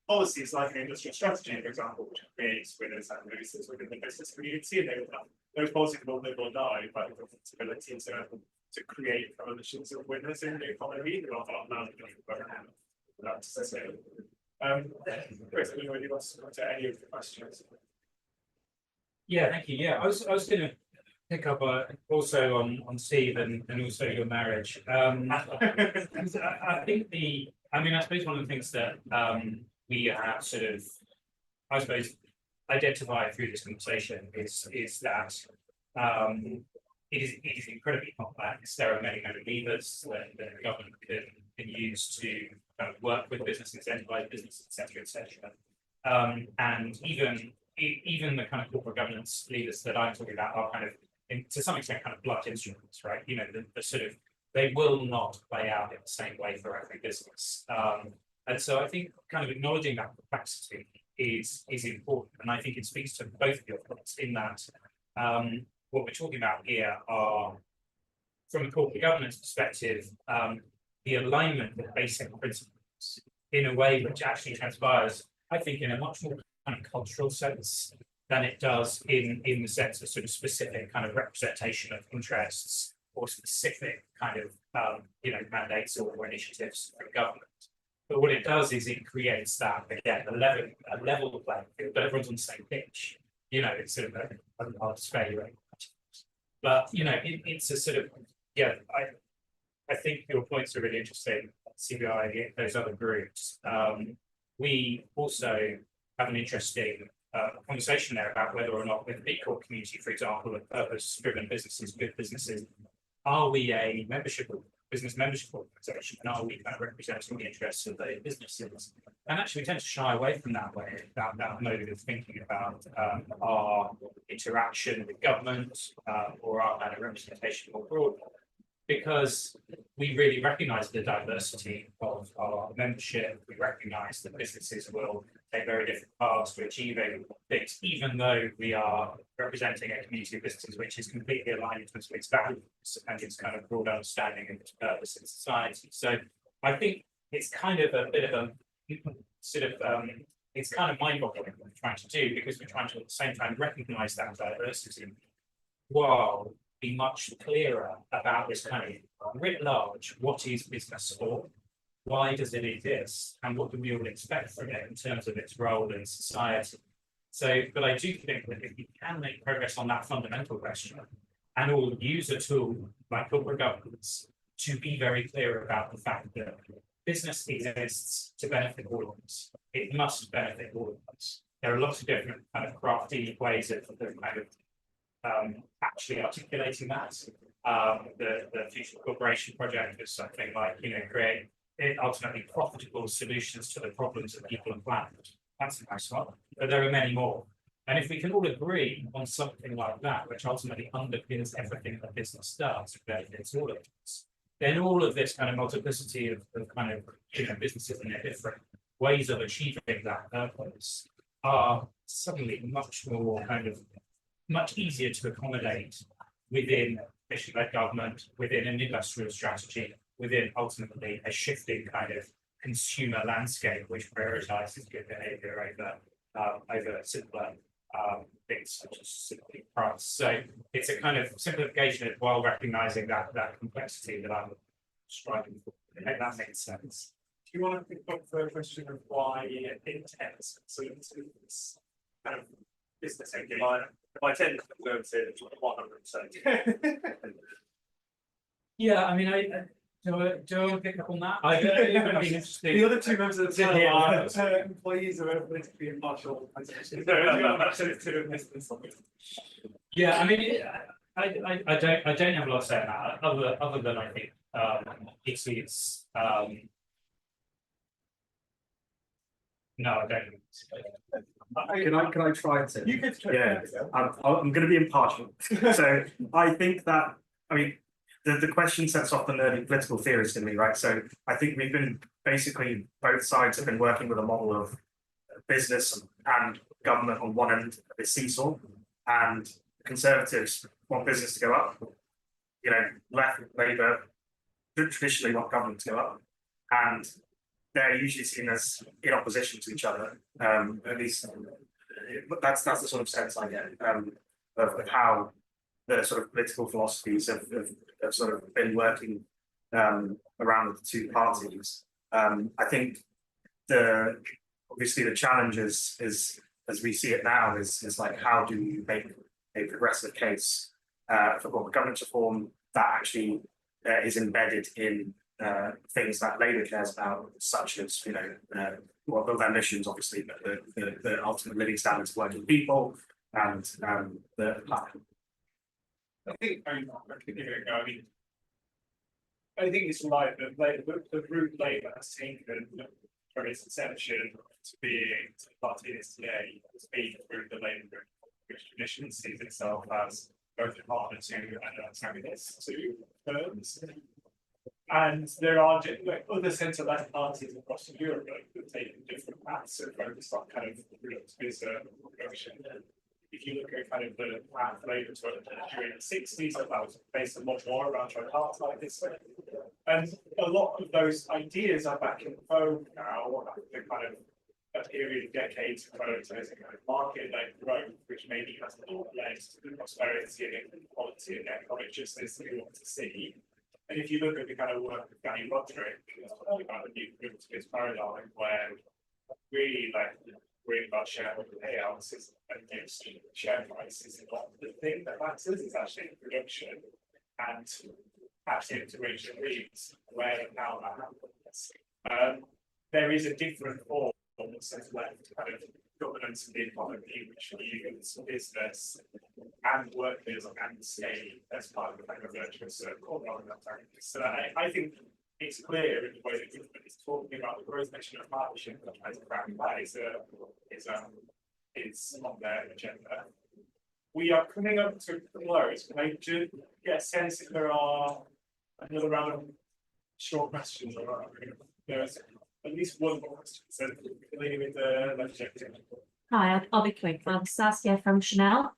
Speaker 1: policies like an industrial strategy, for example, which creates winners and losers within the business community, and they will have those policies will live or die by the ability to create coalitions of winners in the economy who are not allowed to say. Chris, anybody wants to answer any of the questions?
Speaker 4: Yeah, thank you. Yeah, I was going to pick up also on Steve and also your marriage. I think I suppose one of the things that we have sort of, I suppose, identified through this conversation is that it is incredibly complex. There are many levers that the government can use to kind of work with business, incentivize business, etc. And even the kind of corporate governance levers that I'm talking about are kind of, to some extent, kind of blunt instruments, right? You know, the sort of, they will not play out in the same way for every business. And so I think kind of acknowledging that complexity is important. And I think it speaks to both of your points in that what we're talking about here are, from a corporate governance perspective, the alignment with basic principles in a way which actually transpires, I think, in a much more kind of cultural sense than it does in the sense of sort of specific kind of representation of interests or specific kind of mandates or initiatives for government. But what it does is it creates that, again, a level playing field, but everyone's on the same pitch. You know, it's sort of I'll spare you. But you know, it's a sort of, yeah, I think your points are really interesting. CBI, those other groups. We also have an interesting conversation there about whether or not with the B Corp community, for example, of purpose-driven businesses, good businesses, are we a business membership organisation, and are we kind of representing the interests of the businesses? And actually, we tend to shy away from that way, that mode of thinking about our interaction with government or our kind of representation more broadly, because we really recognise the diversity of our membership. We recognise that businesses will take very different paths to achieving things, even though we are representing a community of businesses which is completely aligned in terms of its values and its kind of broad understanding of its purpose in society. So I think it's kind of a bit of a sort of it's kind of mind-boggling what we're trying to do, because we're trying to at the same time recognise that diversity while be much clearer about this kind of writ large, what is business for? Why does it exist? And what do we all expect from it in terms of its role in society? So, but I do think that if we can make progress on that fundamental question and all use a tool like corporate governance to be very clear about the fact that business exists to benefit all of us. It must benefit all of us. There are lots of different kind of crafty ways of kind of actually articulating that. The Future Corporation Project is something like, create ultimately profitable solutions to the problems of people and planet. That's a nice one, but there are many more. And if we can all agree on something like that, which ultimately underpins everything that business does, it's all of this, then all of this kind of multiplicity of kind of, businesses and their different ways of achieving that purpose are suddenly much more kind of, much easier to accommodate within mission-led government, within an industrial strategy, within ultimately a shifting kind of consumer landscape, which prioritizes good behavior over simpler things such as simply price. So it's a kind of simplification while recognizing that complexity that I'm striving for. If that makes sense.
Speaker 1: Do you want to pick up the question of why intense? So it's kind of business engagement. If I tend to go to 100%.
Speaker 4: Yeah, I mean, do I pick up on that?
Speaker 1: The other two members of the panel are employees of a politically impartial organization.
Speaker 4: Yeah, I mean, I don't have a lot to say about that, other than I think it's no, I don't.
Speaker 5: Can I try to?
Speaker 1: You could.
Speaker 5: Yeah, I'm going to be impartial. So I think that, I mean, the question sets off the nerdy political theorist in me, right? So I think we've been basically, both sides have been working with a model of business and government on one end of the seesaw, and Conservatives want business to go up. Left, Labour traditionally want government to go up, and they're usually seen as in opposition to each other. At least that's the sort of sense I get of how the sort of political philosophies have sort of been working around the two parties. I think obviously the challenge is as we see it now is like, how do you make a progressive case for corporate governance reform that actually is embedded in things that Labour cares about, such as build ambitions, obviously, but the ultimate living standards of working people and the
Speaker 1: I think I could give it a go. I think it's right that the route Labour has taken from its inception to being to the party it is today has been through the Labour group, which traditionally sees itself as both a partner to and an antagonist to firms. And there are other centre-left parties across Europe that have taken different paths and focused on kind of production. If you look at kind of the path Labour took during the 60s, that was based a lot more around tripartite this way. And a lot of those ideas are back in vogue now, the kind of a period of decades of prioritizing kind of market-led growth, which maybe has not led to the prosperity and equality and economic justice that we want to see. And if you look at the kind of work of Danny Roderick, about the new capitalist paradigm, where really worrying about shareholder payouts and share price is not the thing that matters, it's actually production and tapping into regional needs, where and how that happens. There is a different form of centre-left kind of governance of the economy, which views business and workers and state as part of the kind of virtuous circle rather than antagonist. So I think it's clear in the way that government is talking about the growth mission of partnership as a ground that is on their agenda. We are coming up to close. Can I just get a sense if there are another round of short questions, or there's at least one more question? So leading with the legislative.
Speaker 14: Hi, I'll be quick. I'm Saskia from Chanel.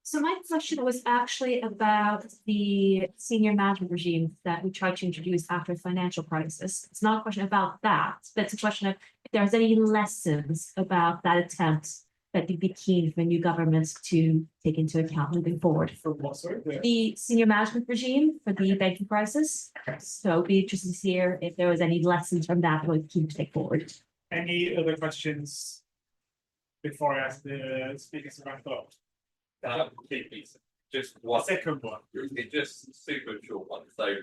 Speaker 14: So my question was actually about the senior management regime that we tried to introduce after the financial crisis. It's not a question about that, but it's a question of if there's any lessons about that attempt that you'd be keen for new governments to take into account moving forward.
Speaker 1: For what, sorry?
Speaker 14: The senior management regime for the banking crisis. So it'd be interesting to hear if there was any lessons from that we're keen to take forward.
Speaker 1: Any other questions before I ask the speakers to wrap up?
Speaker 15: Just one.
Speaker 1: Second one.
Speaker 15: It's just super short one. So,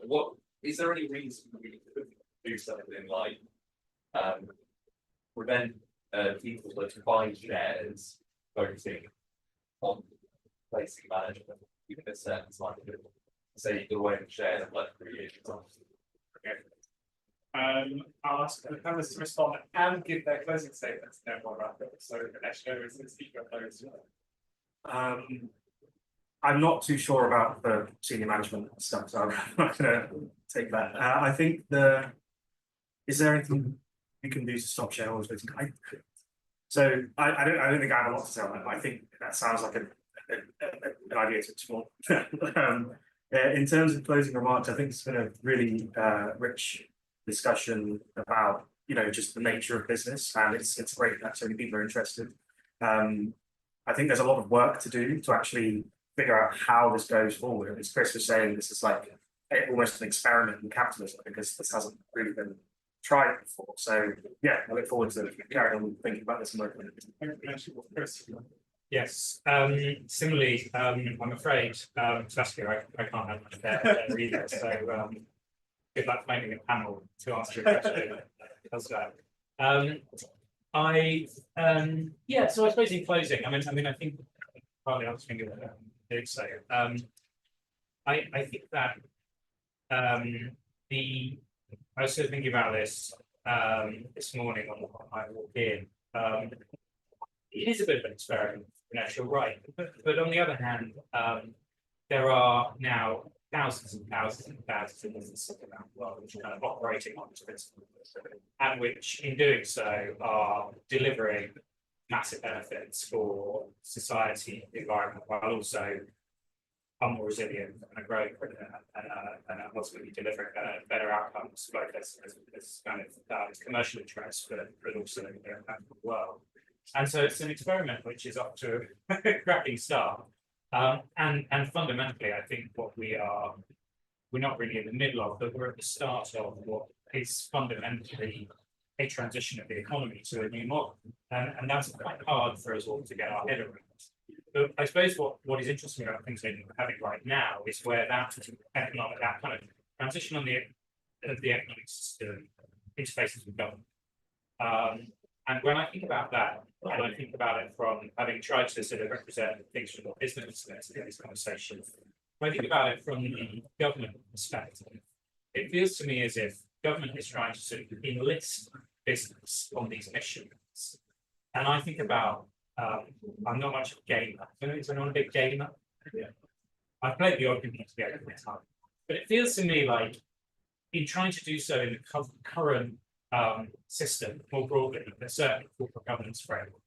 Speaker 15: what is there any reason we could do something like prevent people that buy shares focusing on placing management, even a certain time of say the way the shares have left 3 years?
Speaker 1: I'll ask the panelists to respond and give their closing statements. No more about it. So the next show is the speaker close.
Speaker 5: I'm not too sure about the senior management stuff, so I'm not gonna take that. I think is there anything we can do to stop shareholders voting? I don't think I have a lot to say on that. I think that sounds like an idea to explore. In terms of closing remarks, I think it's been a really rich discussion about just the nature of business, and it's great that so many people are interested. I think there's a lot of work to do to actually figure out how this goes forward. As Chris was saying, this is like almost an experiment in capitalism because this hasn't really been tried before. So yeah, I look forward to carrying on thinking about this and working on it.
Speaker 4: Yes, similarly, I'm afraid, Saskia, I can't have much there either, so good luck finding a panel to answer your question. How's that? Yeah, so I suppose in closing, I mean, I think partly I was thinking of did so. I think that I was sort of thinking about this this morning on my walk in. It is a bit of an experiment, you're right. But on the other hand, there are now thousands and thousands and thousands of businesses around the world which are kind of operating on this principle, and which in doing so are delivering massive benefits for society, the environment, while also are more resilient and growing and ultimately delivering better outcomes, both as kind of commercial interests, but also the impact of the world. And so it's an experiment which is up to a cracking start. And fundamentally, I think we're not really in the middle of, but we're at the start of what is fundamentally a transition of the economy to a new model. And that's quite hard for us all to get our head around. But I suppose what is interesting about things that we're having right now is where that kind of transition on the economic system interfaces with government. And when I think about that, and I think about it from having tried to sort of represent things from the business in this conversation, when I think about it from the government perspective, it feels to me as if government is trying to sort of enlist business on these missions. And I think about, I'm not much of a gamer. Is anyone a big gamer? Yeah. I've played the odd computer game at the time. But it feels to me like in trying to do so in the current system more broadly, a certain corporate governance framework.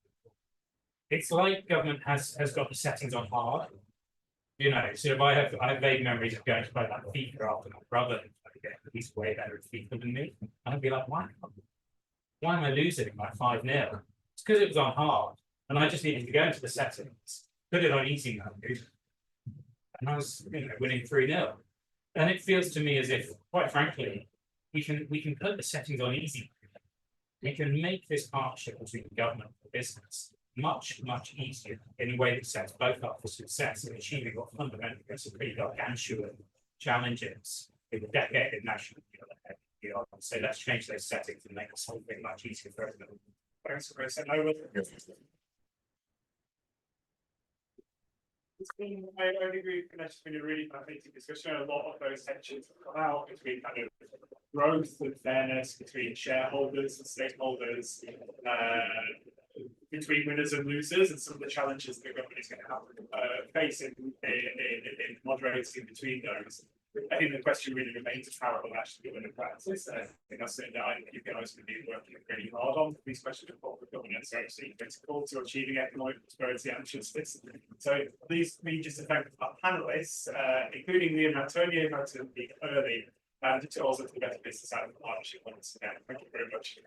Speaker 4: It's like government has got the settings on hard. So if I have vague memories of going to play like FIFA after my brother, he's way better at FIFA than me. And I'd be like, why am I losing by 5-0? It's because it was on hard. And I just needed to go into the settings, put it on easy mode, and I was winning 3-0. And it feels to me as if, quite frankly, we can put the settings on easy. We can make this partnership between government and business much, much easier in a way that sets both up for success in achieving what fundamentally is a pretty gargantuan challenges in the decade of national development. So let's change those settings and make this whole thing much easier for everyone. Thanks, Chris.
Speaker 1: I agree, it's been a really fascinating discussion. A lot of those tensions have come out between kind of growth and fairness between shareholders and stakeholders, between winners and losers, and some of the challenges the government is going to have to face in moderating between those. I think the question really remains of how it will actually go into practice. I think that's something that you guys have been working really hard on. These questions of corporate governance are actually critical to achieving economic prosperity and justice. So please, me just to thank our panelists, including Liam Antonio, who to be early, and to also to the Better Business Out of the Partnership once again. Thank you very much.